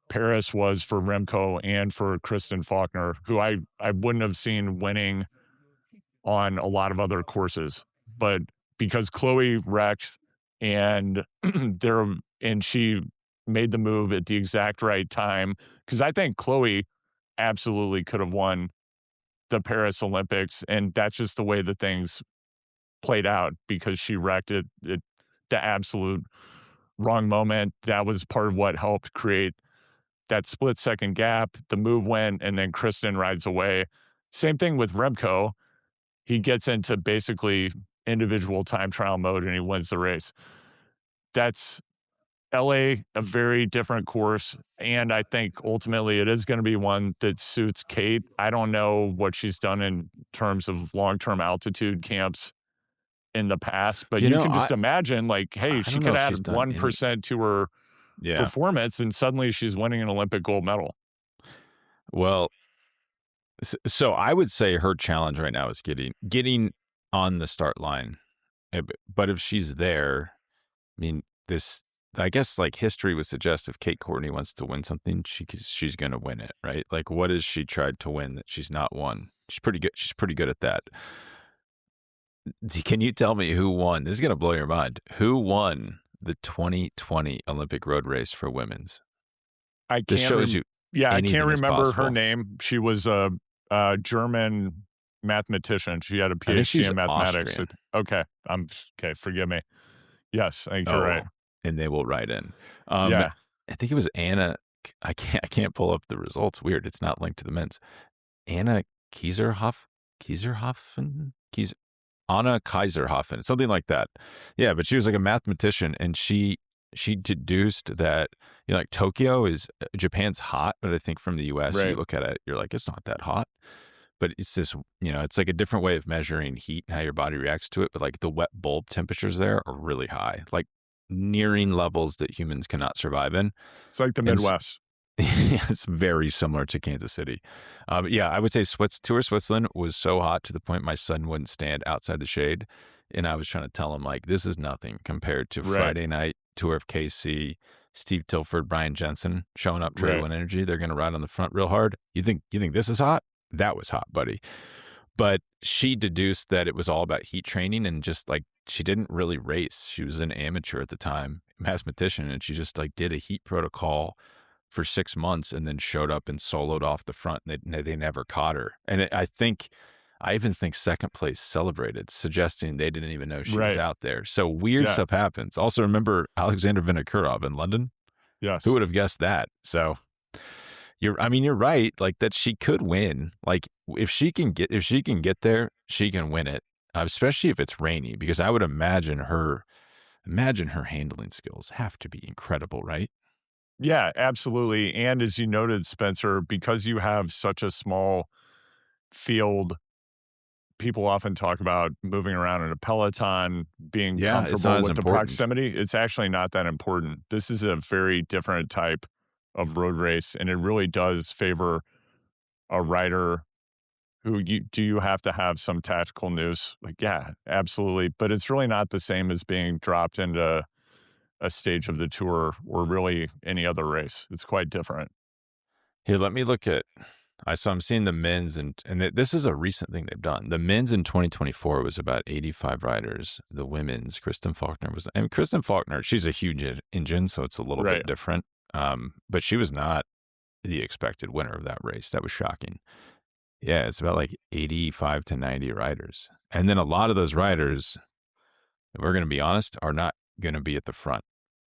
Paris was for Remco and for Kristen Faulkner, who I wouldn't have seen winning on a lot of other courses. But because Chloe wrecked and she made the move at the exact right time, because I think Chloe absolutely could have won the Paris Olympics, and that's just the way that things played out, because she wrecked it at the absolute wrong moment. That was part of what helped create that split-second gap. The move went, and then Kristen rides away. Same thing with Remco. He gets into basically individual time trial mode, and he wins the race. That's LA, a very different course, and I think ultimately it is going to be one that suits Kate. I don't know what she's done in terms of long-term altitude camps in the past, but you can just imagine, like, hey, she could add 1% to her performance, and suddenly she's winning an Olympic gold medal. Well, so I would say her challenge right now is getting on the start line. But if she's there, I mean, I guess like history would suggest if Kate Courtney wants to win something, she's going to win it, right? Like, what has she tried to win that she's not won? She's pretty good. She's pretty good at that. Can you tell me who won? This is going to blow your mind. Who won the 2020 Olympic road race for women's? I can't remember her name. She was a German mathematician. She had a PhD in mathematics. Okay. Forgive me. Yes, I think you're right. And they will write in. Yeah. I think it was Anna. I can't pull up the results. Weird. It's not linked to the men's. Anna Anna Kaiserhofen, something like that. Yeah, but she was like a mathematician, and she deduced that, you know, like Japan's hot, but I think from the US, you look at it, you're like, it's not that hot. But it's this, you know, it's like a different way of measuring heat and how your body reacts to it. But like the wet bulb temperatures there are really high, like nearing levels that humans cannot survive in. It's like the Midwest. It's very similar to Kansas City. I would say Tour Switzerland was so hot to the point my son wouldn't stand outside the shade. And I was trying to tell him, like, this is nothing compared to Friday night Tour of KC, Steve Tilford, Brian Jensen showing up, Trade One Energy. They're going to ride on the front real hard. You think this is hot? That was hot, buddy. But she deduced that it was all about heat training, and just like, she didn't really race. She was an amateur at the time, mathematician, and she just like did a heat protocol for 6 months and then showed up and soloed off the front. They never caught her. And I even think second place celebrated, suggesting they didn't even know she was out there. So weird stuff happens. Also, remember Alexander Vinokurov in London? Yes. Who would have guessed that? So you're right. Like, that she could win. Like, if she can get there, she can win it. Especially if it's rainy, because I would imagine her handling skills have to be incredible, right? Yeah, absolutely. And as you noted, Spencer, because you have such a small field, people often talk about moving around in a peloton, being comfortable with the proximity. It's actually not that important. This is a very different type of road race, and it really does favor a rider who you have to have some tactical nous. Like, yeah, absolutely. But it's really not the same as being dropped into a stage of the tour or really any other race. It's quite different. Here, let me look at, I'm seeing the men's, and this is a recent thing they've done. The men's in 2024 was about 85 riders. The women's, Kristen Faulkner, she's a huge engine, so it's a little bit different. But she was not the expected winner of that race. That was shocking. Yeah, it's about like 85 to 90 riders. And then a lot of those riders, if we're going to be honest, are not going to be at the front.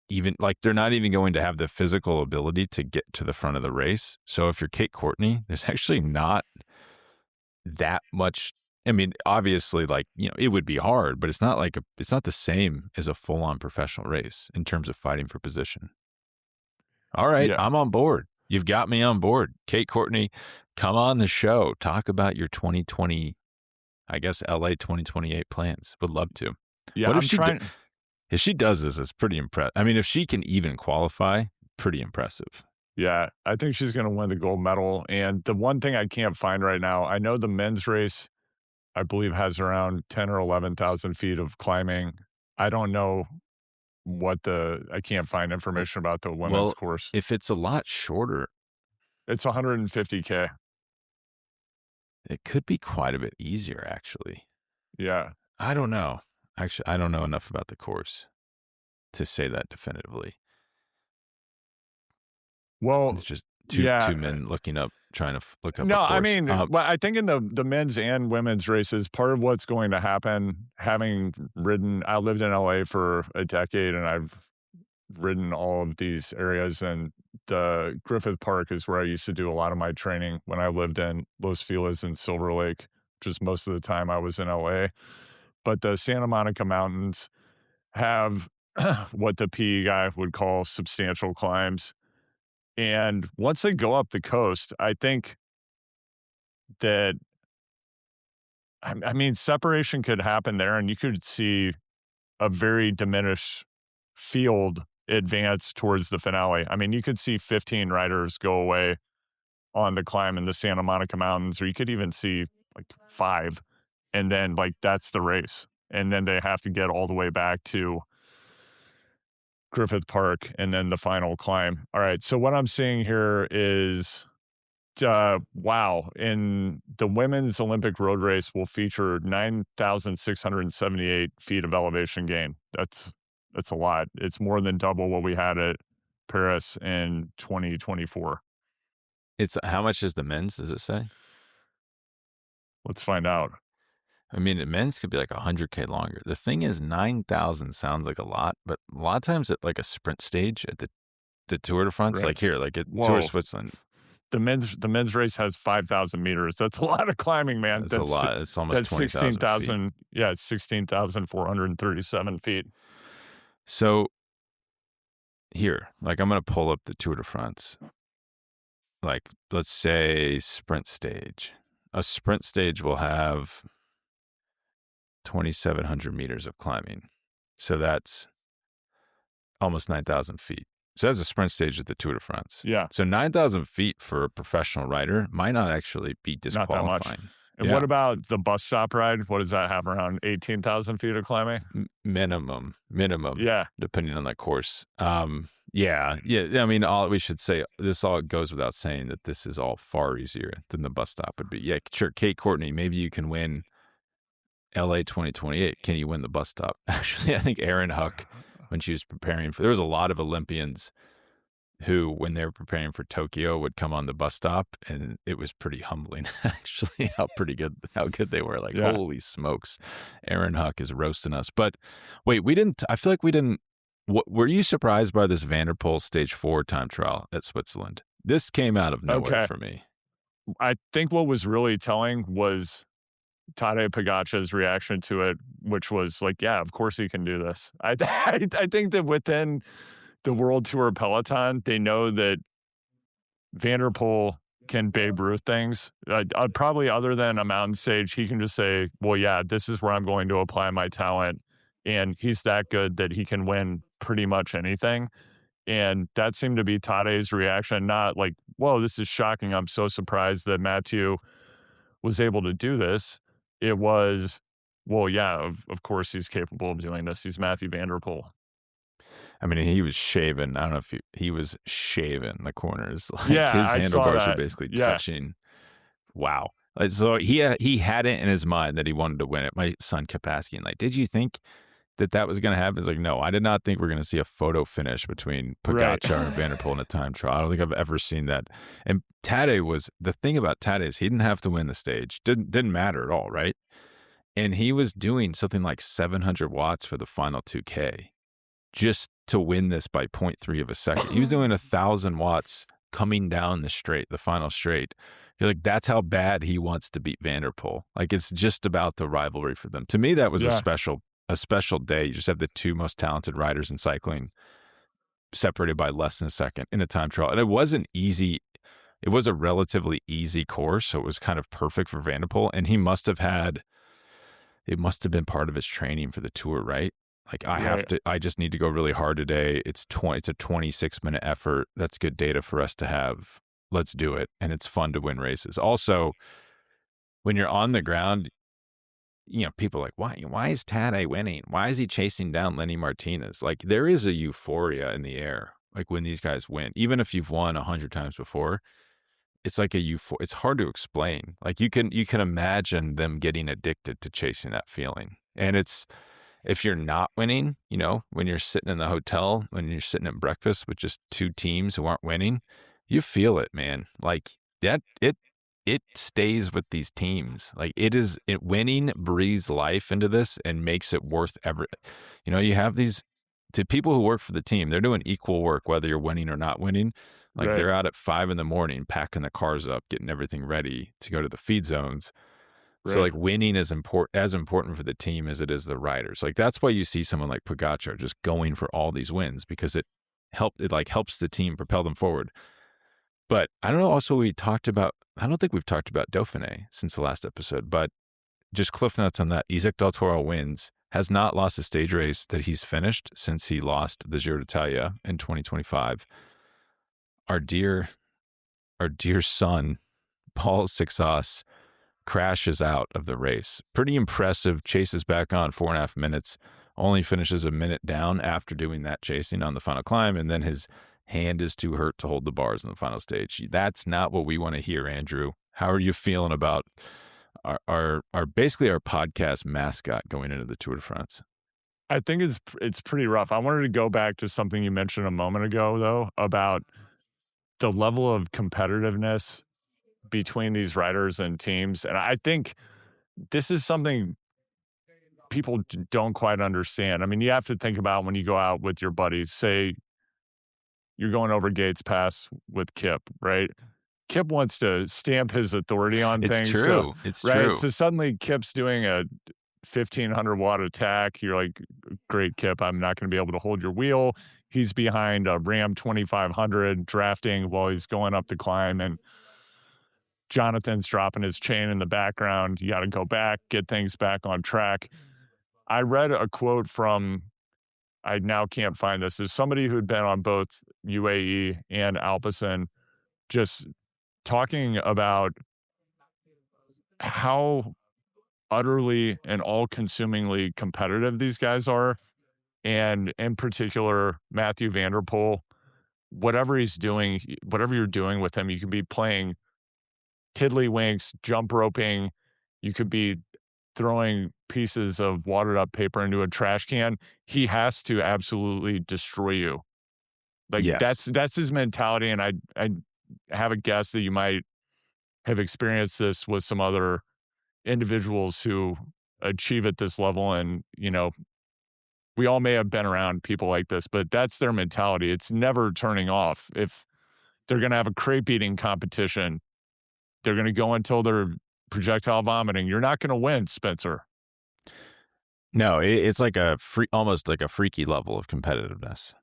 Even like, they're not even going to have the physical ability to get to the front of the race. So if you're Kate Courtney, there's actually not that much. I mean, obviously, like, you know, it would be hard, but it's not the same as a full-on professional race in terms of fighting for position. All right, I'm on board. You've got me on board. Kate Courtney, come on the show. Talk about your 2020, I guess, LA 2028 plans. Would love to. Yeah, what if she does this, it's pretty impressive. I mean, if she can even qualify, pretty impressive. Yeah, I think she's going to win the gold medal. And the one thing I can't find right now, I know the men's race, I believe, has around 10 or 11,000 feet of climbing. I don't know I can't find information about the women's course. If it's a lot shorter, it's 150K. It could be quite a bit easier, actually. Yeah. I don't know. Actually, I don't know enough about the course to say that definitively. Well, it's just two men trying to look up. No, I mean, I think in the men's and women's races, part of what's going to happen, I lived in LA for a decade, and I've ridden all of these areas, and the Griffith Park is where I used to do a lot of my training when I lived in Los Feliz and Silver Lake, which is most of the time I was in LA. But the Santa Monica Mountains have what the PE guy would call substantial climbs. And once they go up the coast, I think that, I mean, separation could happen there, and you could see a very diminished field advance towards the finale. I mean, you could see 15 riders go away on the climb in the Santa Monica Mountains, or you could even see like 5, and then like that's the race. And then they have to get all the way back to Griffith Park and then the final climb. All right. So what I'm seeing here is, wow. In the women's Olympic road race will feature 9,678 feet of elevation gain. That's a lot. It's more than double what we had at Paris in 2024. It's how much is the men's, does it say? Let's find out. I mean, the men's could be like 100K longer. The thing is, 9,000 sounds like a lot, but a lot of times at like a sprint stage at the Tour de France, Right. like here, like at Tour de Switzerland. The men's race has 5,000 meters. That's a lot of climbing, man. That's a lot. It's almost 20,000 feet. Yeah, it's 16,437 feet. So here, like I'm going to pull up the Tour de France. Like, let's say sprint stage. A sprint stage will have 2,700 meters of climbing. So that's almost 9,000 feet. So that's a sprint stage at the Tour de France. Yeah. So 9,000 feet for a professional rider might not actually be disqualifying. Not that much. And what about the bus stop ride? What does that have, around 18,000 feet of climbing? Minimum. Yeah. Depending on the course. Yeah. I mean, we should say this all goes without saying that this is all far easier than the bus stop would be. Yeah, sure. Kate Courtney, maybe you can win LA 2028. Can you win the bus stop? Actually, I think Erin Huck, when she was preparing there was a lot of Olympians who, when they were preparing for Tokyo, would come on the bus stop, and it was pretty humbling, actually, how good they were. Like, Holy smokes, Erin Huck is roasting us. But wait, I feel like we didn't, were you surprised by this Van der Poel stage 4 time trial at Switzerland? This came out of nowhere for me. I think what was really telling was Tadej Pogačar's reaction to it, which was like, yeah, of course he can do this. I think that within the World Tour peloton, they know that Van der Poel can Babe Ruth things. Probably other than a mountain stage, he can just say, well, yeah, this is where I'm going to apply my talent. And he's that good that he can win pretty much anything. And that seemed to be Tadej's reaction, not like, whoa, this is shocking. I'm so surprised that Mathieu was able to do this. It was, well, yeah, of course he's capable of doing this. He's Mathieu van der Poel. I mean, he was shaving. I don't know if he was shaving the corners. Like yeah, his handlebars were basically touching. Wow. So he had it in his mind that he wanted to win it. My son kept asking, like, did you think that was going to happen? It's like, no, I did not think we're going to see a photo finish between Pogačar and Van der Poel in a time trial. I don't think I've ever seen that. And the thing about Tadej is he didn't have to win the stage. Didn't matter at all, right? And he was doing something like 700 watts for the final 2K just to win this by 0.3 of a second. He was doing 1,000 watts coming down the final straight. You're like, that's how bad he wants to beat Van der Poel. Like, it's just about the rivalry for them. To me, that was a special day. You just have the two most talented riders in cycling separated by less than a second in a time trial. And it wasn't easy. It was a relatively easy course, so it was kind of perfect for Van der Poel. And he must have been part of his training for the Tour, right? Like, I just need to go really hard today. It's a 26-minute effort. That's good data for us to have. Let's do it. And it's fun to win races. Also, when you're on the ground, you know, people are like, why is Tadej winning? Why is he chasing down Lenny Martinez? Like, there is a euphoria in the air. Like, when these guys win, even if you've won 100 times before, it's like it's hard to explain. Like, you can imagine them getting addicted to chasing that feeling. And if you're not winning, you know, when you're sitting in the hotel, when you're sitting at breakfast with just two teams who aren't winning, you feel it, man. Like, that, it stays with these teams. Like, winning breathes life into this and makes it worth every, you know, you have these to people who work for the team, they're doing equal work, whether you're winning or not winning. Like Right. they're out at 5 a.m, packing the cars up, getting everything ready to go to the feed zones. So Right. like winning is as important for the team as it is the riders. Like that's why you see someone like Pogačar just going for all these wins, because it helps the team propel them forward. But I don't know. Also, I don't think we've talked about Dauphiné since the last episode, but just cliff notes on that. Isaac Del Toro wins, has not lost a stage race that he's finished since he lost the Giro d'Italia in 2025. Our dear son, Paul Sixas, crashes out of the race. Pretty impressive. Chases back on 4.5 minutes. Only finishes a minute down after doing that chasing on the final climb, and then his hand is too hurt to hold the bars in the final stage. That's not what we want to hear, Andrew. How are you feeling about our basically our podcast mascot going into the Tour de France? I think it's pretty rough. I wanted to go back to something you mentioned a moment ago, though, about the level of competitiveness between these riders and teams. And I think this is something people don't quite understand. I mean, you have to think about when you go out with your buddies, say you're going over Gates Pass with Kip, right? Kip wants to stamp his authority on things. It's true. It's true. So suddenly Kip's doing a 1,500 watt attack. You're like, great, Kip, I'm not going to be able to hold your wheel. He's behind a Ram 2500 drafting while he's going up the climb, and Jonathan's dropping his chain in the background. You got to go back, get things back on track. I read a quote from, I now can't find this. There's somebody who'd been on both UAE and Alpecin, just talking about how utterly and all-consumingly competitive these guys are. And in particular, Mathieu van der Poel, whatever he's doing, whatever you're doing with him, you can be playing tiddlywinks, jump roping. You could be throwing pieces of watered up paper into a trash can. He has to absolutely destroy you. Like yes. that's his mentality. And I have a guess that you might have experienced this with some other individuals who achieve at this level. And, you know, we all may have been around people like this, but that's their mentality. It's never turning off. If they're going to have a crepe eating competition, they're going to go until they're projectile vomiting. You're not going to win, Spencer. No, it's like almost like a freaky level of competitiveness.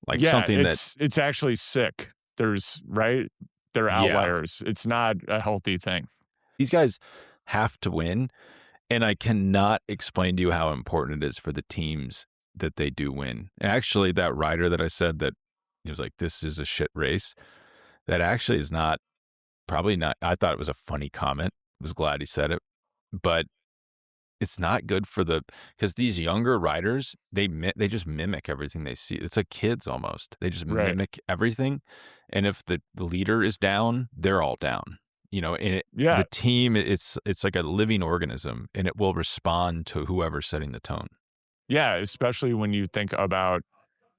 Like something it's actually sick. They're outliers. Yeah. It's not a healthy thing. These guys have to win, and I cannot explain to you how important it is for the teams that they do win. Actually, that rider that I said that he was like, this is a shit race, that actually is probably not. I thought it was a funny comment. I was glad he said it, but it's not good because these younger riders, they just mimic everything they see. It's like kids almost. They just mimic everything. And if the leader is down, they're all down. You know, and the team, it's like a living organism, and it will respond to whoever's setting the tone. Yeah, especially when you think about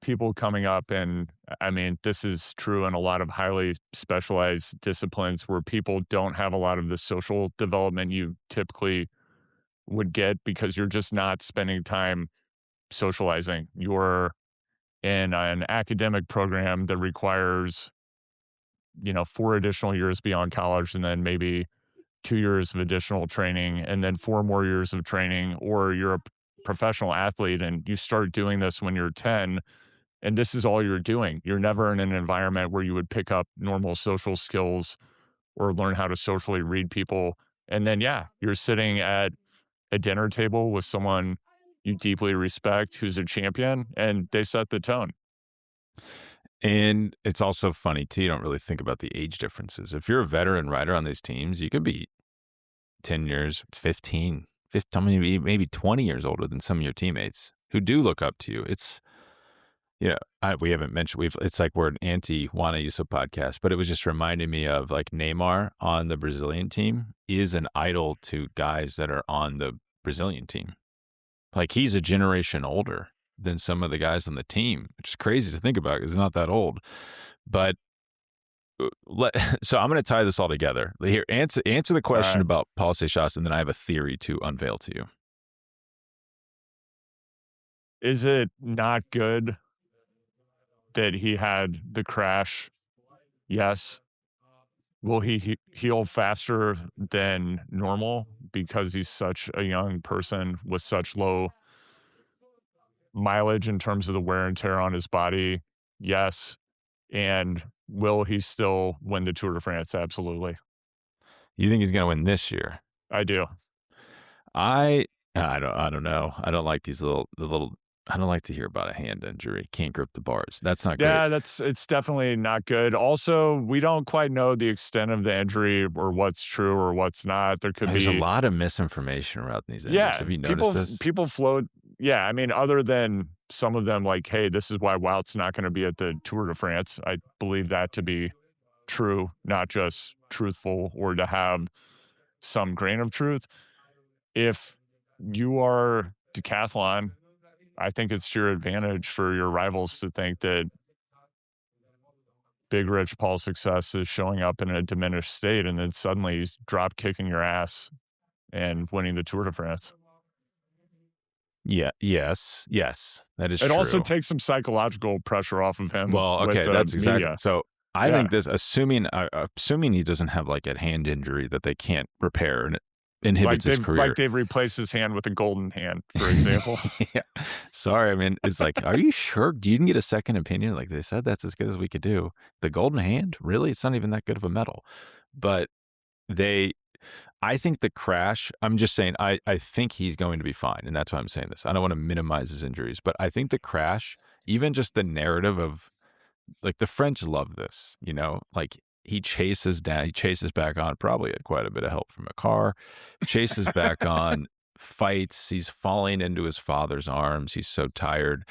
people coming up, and I mean, this is true in a lot of highly specialized disciplines where people don't have a lot of the social development you typically would get because you're just not spending time socializing. You're in an academic program that requires, 4 additional years beyond college, and then maybe 2 years of additional training, and then 4 more years of training, or you're a professional athlete and you start doing this when you're 10, and this is all you're doing. You're never in an environment where you would pick up normal social skills or learn how to socially read people. And then, you're sitting at a dinner table with someone you deeply respect who's a champion, and they set the tone. And it's also funny, too, you don't really think about the age differences. If you're a veteran rider on these teams, you could be 10 years, 15, maybe 20 years older than some of your teammates who do look up to you. It's, we haven't mentioned, it's like we're an anti-Juana Yuso podcast, but it was just reminding me of like Neymar on the Brazilian team is an idol to guys that are on the Brazilian team. Like he's a generation older than some of the guys on the team, which is crazy to think about because he's not that old. But so I'm going to tie this all together. Here, answer the question about Paul Seixas, and then I have a theory to unveil to you. Is it not good that he had the crash? Yes. Will he heal faster than normal because he's such a young person with such low mileage in terms of the wear and tear on his body? Yes. And will he still win the Tour de France? Absolutely. You think he's going to win this year? I do. I don't know. I don't like the little. I don't like to hear about a hand injury. Can't grip the bars. That's not great. Yeah, it's definitely not good. Also, we don't quite know the extent of the injury or what's true or what's not. There could There's a be lot of misinformation around these injuries. Have you noticed this? people float. Yeah, I mean, other than some of them, like, hey, this is why Wout's not going to be at the Tour de France. I believe that to be true, not just truthful or to have some grain of truth. If you are decathlon, I think it's to your advantage for your rivals to think that Big Rich Paul Success is showing up in a diminished state, and then suddenly he's drop kicking your ass and winning the Tour de France. Yeah. Yes. That is It true. also takes some psychological pressure off of him. Well, okay, that's exactly. Media. So I think this, assuming he doesn't have like a hand injury that they can't repair and it inhibits his career. Like they've replaced his hand with a golden hand, for example. Yeah. Sorry, I mean, it's like, are you sure? Do you get a second opinion? Like they said, that's as good as we could do. The golden hand, really? It's not even that good of a medal. But I think the crash, I'm just saying, I think he's going to be fine. And that's why I'm saying this. I don't want to minimize his injuries, but I think the crash, even just the narrative of, like, the French love this, like he chases back on, probably had quite a bit of help from a car, chases back on, fights, he's falling into his father's arms, he's so tired.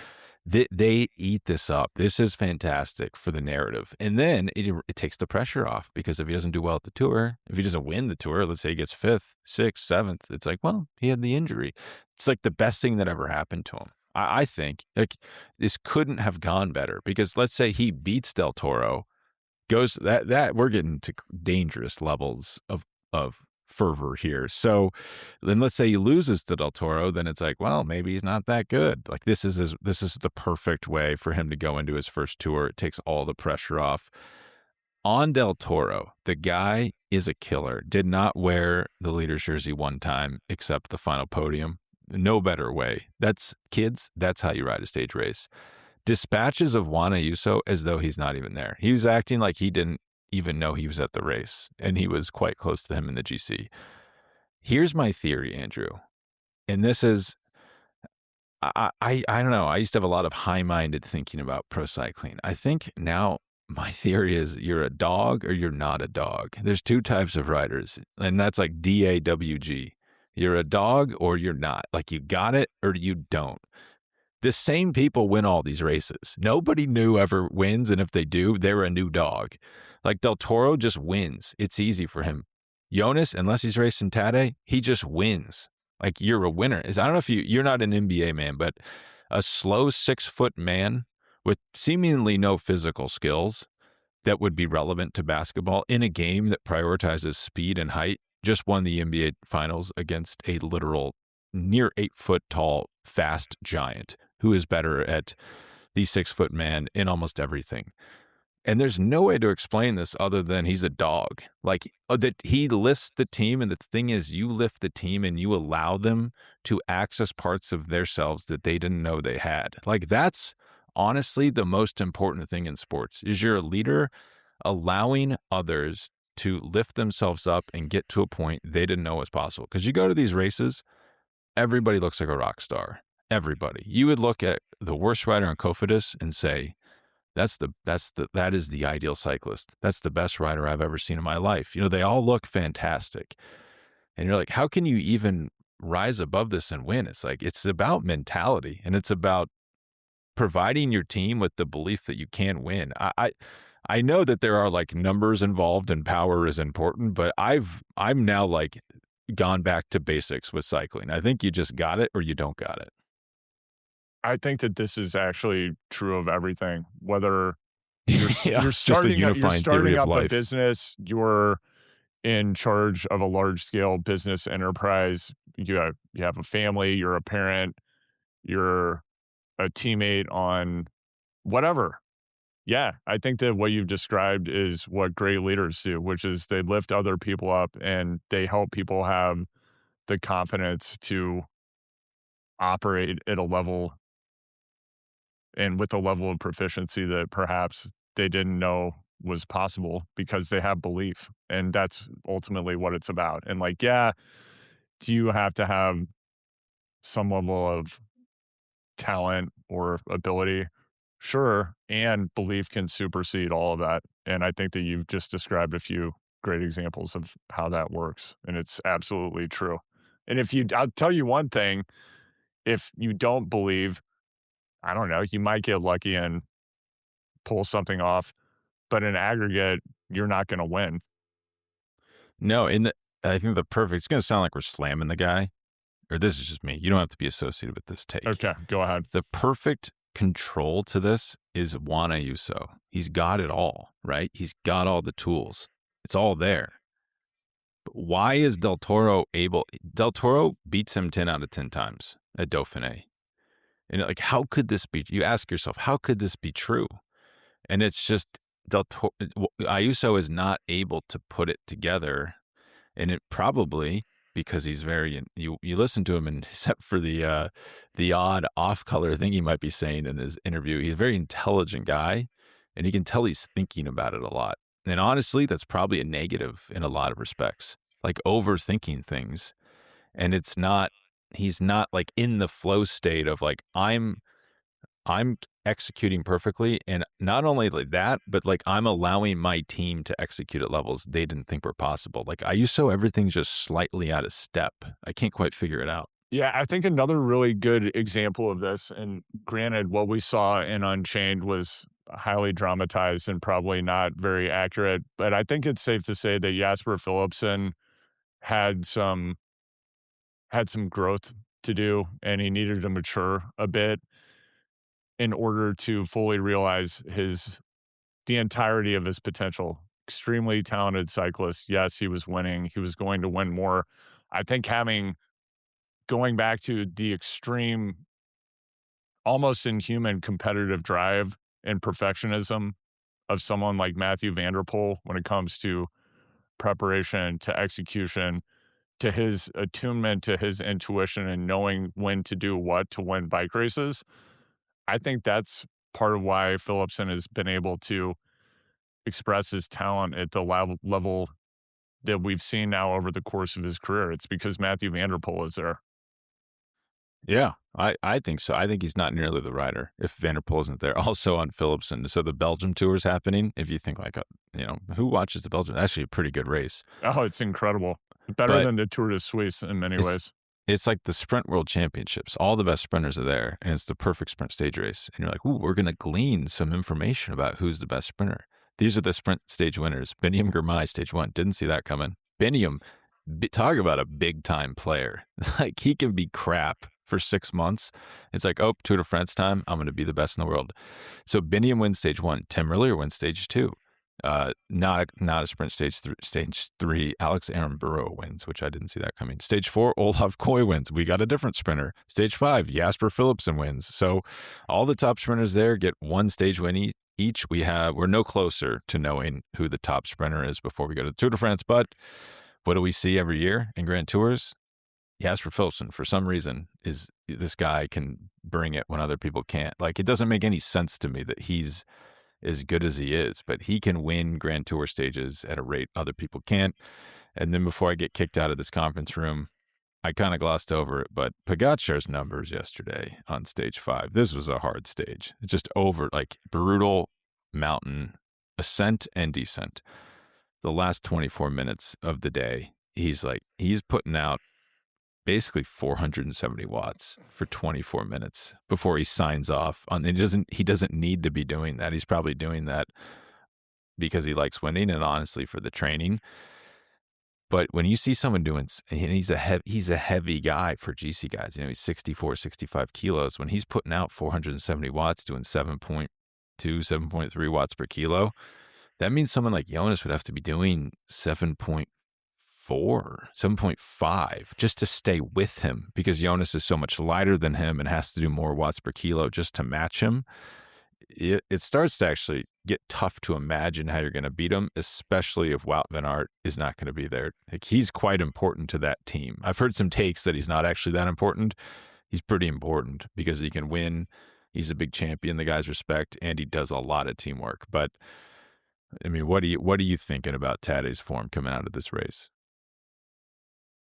They eat this up. This is fantastic for the narrative. And then it takes the pressure off, because if he doesn't do well at the Tour, if he doesn't win the Tour, let's say he gets 5th, 6th, 7th, it's like, well, he had the injury. It's like the best thing that ever happened to him. I think like this couldn't have gone better, because let's say he beats Del Toro, goes that we're getting to dangerous levels of fervor here. So then let's say he loses to Del Toro, then it's like, well, maybe he's not that good. Like this is the perfect way for him to go into his first Tour. It takes all the pressure off. On Del Toro, the guy is a killer. Did not wear the leader's jersey one time except the final podium. No better way. That's how you ride a stage race. Dispatches of Juan Ayuso as though he's not even there. He was acting like he didn't even know he was at the race, and he was quite close to him in the GC. Here's my theory, Andrew, and this is, I don't know. I used to have a lot of high-minded thinking about pro cycling. I think now my theory is you're a dog or you're not a dog. There's two types of riders, and that's like DAWG. You're a dog or you're not. Like you got it or you don't. The same people win all these races. Nobody new ever wins, and if they do, they're a new dog. Like Del Toro just wins. It's easy for him. Jonas, unless he's racing Tadej, he just wins. Like you're a winner. I don't know if you're not an NBA man, but a slow 6-foot man with seemingly no physical skills that would be relevant to basketball in a game that prioritizes speed and height just won the NBA finals against a literal near 8-foot tall, fast giant who is better at the 6-foot man in almost everything. And there's no way to explain this other than he's a dog. Like that he lifts the team. And the thing is, you lift the team and you allow them to access parts of themselves that they didn't know they had. Like that's honestly the most important thing in sports, is you're a leader allowing others to lift themselves up and get to a point they didn't know was possible. Because you go to these races, everybody looks like a rock star. Everybody. You would look at the worst rider on Cofidis and say, that is the ideal cyclist. That's the best rider I've ever seen in my life. They all look fantastic. And you're like, how can you even rise above this and win? It's like, it's about mentality, and it's about providing your team with the belief that you can win. I know that there are like numbers involved and power is important, but I'm now like gone back to basics with cycling. I think you just got it or you don't got it. I think that this is actually true of everything. Whether you're starting up a business, you're in charge of a large scale business enterprise, you have a family, you're a parent, you're a teammate on whatever. Yeah, I think that what you've described is what great leaders do, which is they lift other people up and they help people have the confidence to operate at a level and with a level of proficiency that perhaps they didn't know was possible because they have belief. And that's ultimately what it's about. And like, yeah, do you have to have some level of talent or ability? Sure. And belief can supersede all of that. And I think that you've just described a few great examples of how that works. And it's absolutely true. And I'll tell you one thing, if you don't believe, I don't know, you might get lucky and pull something off, but in aggregate, you're not going to win. No, I think it's going to sound like we're slamming the guy, or this is just me. You don't have to be associated with this take. Okay, go ahead. The perfect control to this is Juan Ayuso. He's got it all, right? He's got all the tools. It's all there. But why is Del Toro able? Del Toro beats him 10 out of 10 times at Dauphiné. And like, how could this be? You ask yourself, how could this be true? And it's just Ayuso is not able to put it together. And it probably because he's very, you listen to him, and except for the odd off-color thing he might be saying in his interview, he's a very intelligent guy, and you can tell he's thinking about it a lot. And honestly, that's probably a negative in a lot of respects, like overthinking things. And he's not like in the flow state of like, I'm executing perfectly. And not only like that, but like I'm allowing my team to execute at levels they didn't think were possible. Like everything's just slightly out of step. I can't quite figure it out. Yeah, I think another really good example of this, and granted, what we saw in Unchained was highly dramatized and probably not very accurate, but I think it's safe to say that Jasper Philipsen had some growth to do, and he needed to mature a bit in order to fully realize the entirety of his potential. Extremely talented cyclist. Yes, he was winning. He was going to win more. I think going back to the extreme, almost inhuman competitive drive and perfectionism of someone like Mathieu van der Poel when it comes to preparation, to execution, to his attunement, to his intuition and knowing when to do what to win bike races. I think that's part of why Philipsen has been able to express his talent at the level that we've seen now over the course of his career. It's because Mathieu van der Poel is there. Yeah, I think so. I think he's not nearly the rider if Van der Poel isn't there. Also on Philipsen, so the Belgium Tour is happening. If you think like, who watches the Belgium? Actually, a pretty good race. Oh, it's incredible. Better than the Tour de Suisse in many ways. It's like the Sprint World Championships. All the best sprinters are there, and it's the perfect sprint stage race. And you're like, ooh, we're going to glean some information about who's the best sprinter. These are the sprint stage winners. Biniam Girmay, stage 1. Didn't see that coming. Biniam, talk about a big-time player. Like, he can be crap for 6 months. It's like, oh, Tour de France time, I'm going to be the best in the world. So Biniam wins stage 1. Tim Merlier wins stage 2. Not a sprint stage 3. Alex Aaron Burrow wins, which I didn't see that coming. Stage 4, Olav Koy wins. We got a different sprinter. Stage 5, Jasper Philipsen wins. So all the top sprinters there get one stage win each. We're no closer to knowing who the top sprinter is before we go to the Tour de France. But what do we see every year in Grand Tours? Jasper Philipsen, for some reason, is this guy can bring it when other people can't. Like, it doesn't make any sense to me that he's as good as he is, but he can win Grand Tour stages at a rate other people can't. And then before I get kicked out of this conference room, I kind of glossed over it, but Pogačar's numbers yesterday on stage 5, this was a hard stage. It's just like brutal mountain ascent and descent. The last 24 minutes of the day, he's putting out basically 470 watts for 24 minutes before he signs off on. He doesn't need to be doing that. He's probably doing that because he likes winning and honestly for the training. But when you see someone doing, and he's a heavy guy for GC guys, he's 64, 65 kilos. When he's putting out 470 watts, doing 7.2, 7.3 watts per kilo, that means someone like Jonas would have to be doing 7.4 7.5 just to stay with him because Jonas is so much lighter than him and has to do more watts per kilo just to match him. It starts to actually get tough to imagine how you're going to beat him, especially if Wout van Aert is not going to be there. Like, he's quite important to that team. I've heard some takes that he's not actually that important. He's pretty important because he can win. He's a big champion the guys respect, and he does a lot of teamwork. But I mean, what are you thinking about Tadej's form coming out of this race?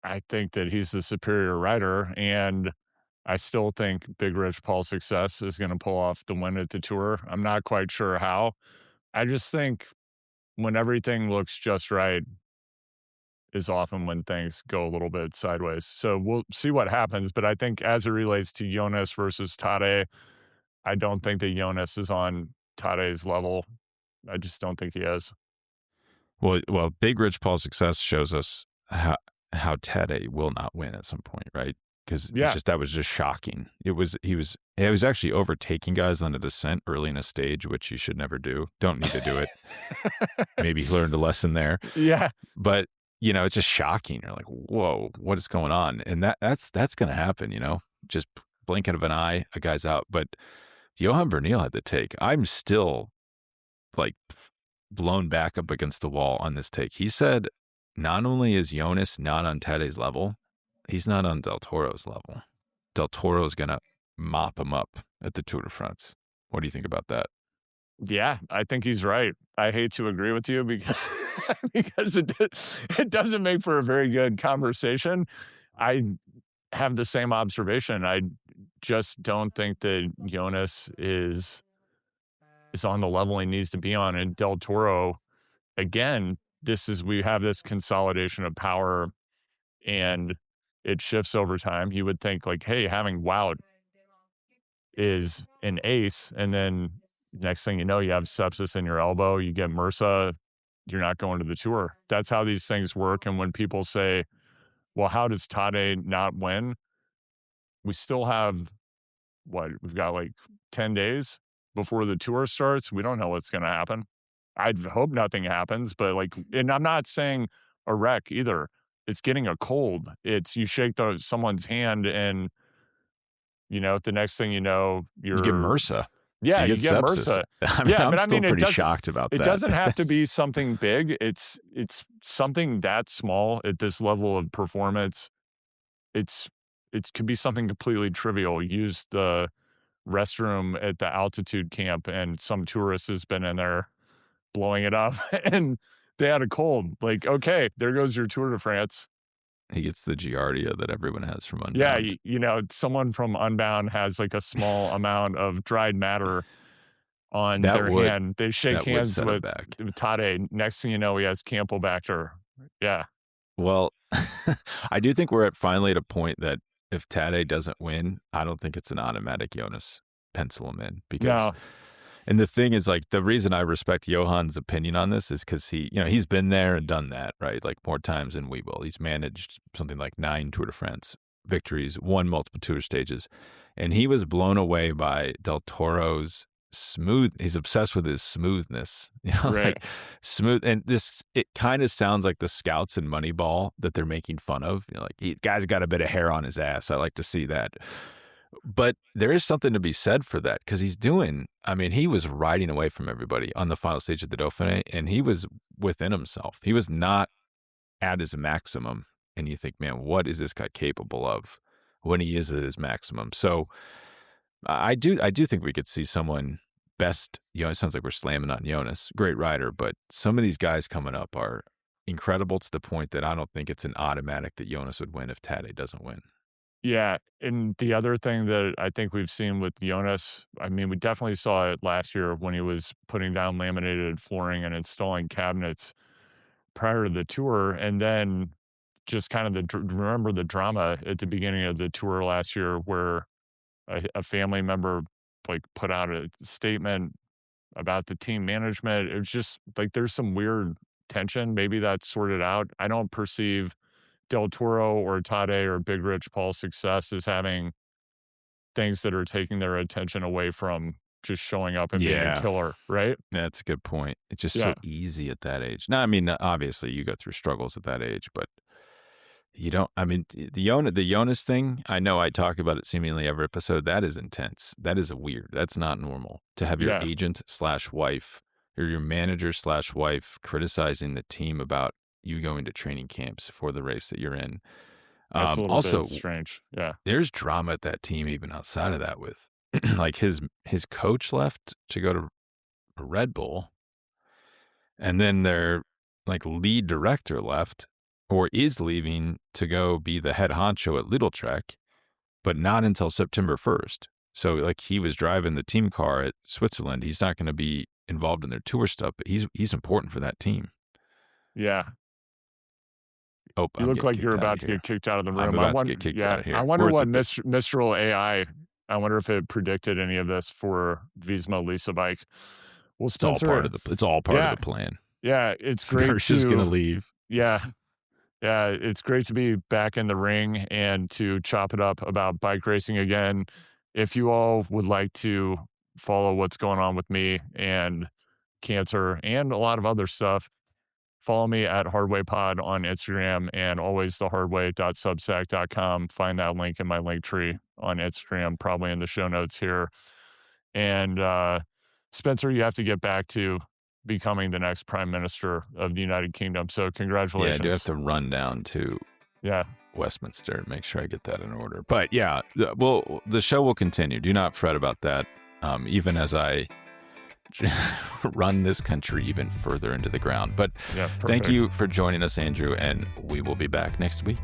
I think that he's the superior rider, and I still think Big Rich Paul Success is going to pull off the win at the Tour. I'm not quite sure how. I just think when everything looks just right is often when things go a little bit sideways. So we'll see what happens. But I think as it relates to Jonas versus Tadej, I don't think that Jonas is on Tadej's level. I just don't think he is. Well, Big Rich Paul Success shows us how Tadej will not win at some point, right? Because that was just shocking. He was actually overtaking guys on a descent early in a stage, which you should never do. Don't need to do it. Maybe he learned a lesson there. Yeah. But it's just shocking. You're like, whoa, what is going on? And that's going to happen. Just blinking of an eye, a guy's out. But Johan Bernal had the take. I'm still like blown back up against the wall on this take. He said, not only is Jonas not on Tadej's level, he's not on Del Toro's level. Del Toro's going to mop him up at the Tour de France. What do you think about that? Yeah, I think he's right. I hate to agree with you because it doesn't make for a very good conversation. I have the same observation. I just don't think that Jonas is on the level he needs to be on. And Del Toro, again, we have this consolidation of power and it shifts over time. You would think like, hey, having Wout is an ace. And then next thing you know, you have sepsis in your elbow, you get MRSA, you're not going to the Tour. That's how these things work. And when people say, well, how does Tadej not win? We still have, we've got like 10 days before the Tour starts. We don't know what's going to happen. I hope nothing happens, but and I'm not saying a wreck either. It's getting a cold. It's you shake someone's hand and, the next thing you know, you get MRSA. Yeah, you get sepsis. MRSA. I'm still pretty shocked about that. It doesn't have to be something big. It's something that small at this level of performance. It could be something completely trivial. Use the restroom at the altitude camp and some tourist has been in there blowing it up and they had a cold. Like, okay, there goes your Tour de France. He gets the Giardia that everyone has from Unbound. Yeah, someone from Unbound has like a small amount of dried matter on their hand. They shake hands with Tadej. Next thing you know, he has Campylobacter. Yeah. Well, I do think we're finally at a point that if Tadej doesn't win, I don't think it's an automatic Jonas pencil him in because. No. And the thing is, like, the reason I respect Johan's opinion on this is because he's been there and done that, right? Like, more times than we will. He's managed something like 9 Tour de France victories, won multiple Tour stages. And he was blown away by Del Toro's he's obsessed with his smoothness, right. Like smooth. And it kind of sounds like the scouts in Moneyball that they're making fun of. Guy's got a bit of hair on his ass. I like to see that. But there is something to be said for that because he was riding away from everybody on the final stage of the Dauphiné and he was within himself. He was not at his maximum. And you think, man, what is this guy capable of when he is at his maximum? So I do think we could see someone best, it sounds like we're slamming on Jonas, great rider, but some of these guys coming up are incredible to the point that I don't think it's an automatic that Jonas would win if Tadej doesn't win. Yeah, and the other thing that I think we've seen with Jonas, we definitely saw it last year when he was putting down laminated flooring and installing cabinets prior to the Tour, and then just kind of remember the drama at the beginning of the Tour last year where a family member put out a statement about the team management. It was just there's some weird tension. Maybe that's sorted out. I don't perceive Del Toro or Tadej or Big Rich Paul Success is having things that are taking their attention away from just showing up and being a killer, right? That's a good point. It's just so easy at that age. Now, obviously you go through struggles at that age, but You don't, I mean, the Jonas thing, I know I talk about it seemingly every episode. That is intense. That is weird. That's not normal to have your agent/wife or your manager/wife criticizing the team about you going to training camps for the race that you're in. That's a little also bit strange. Yeah. There's drama at that team even outside of that with like his coach left to go to Red Bull, and then their like lead director left or is leaving to go be the head honcho at Little Trek, but not until September 1st. So like he was driving the team car at Switzerland. He's not going to be involved in their tour stuff, but he's important for that team. Yeah. Oh, you look like you're about to get kicked out of the room. I'm about to get kicked out of here. I wonder what Mistral AI, I wonder if it predicted any of this for Visma Lisa bike. Well, Spencer, it's all part of the plan. Yeah, it's great. Hirsch's going to leave. Yeah. Yeah, it's great to be back in the ring and to chop it up about bike racing again. If you all would like to follow what's going on with me and cancer and a lot of other stuff, follow me at HardwayPod on Instagram and always thehardway.substack.com. Find that link in my link tree on Instagram, probably in the show notes here. And Spencer, you have to get back to becoming the next Prime Minister of the United Kingdom. So congratulations. Yeah, I do have to run down to Westminster and make sure I get that in order. But yeah, the show will continue. Do not fret about that. Even as I run this country even further into the ground. But thank you for joining us, Andrew, and we will be back next week.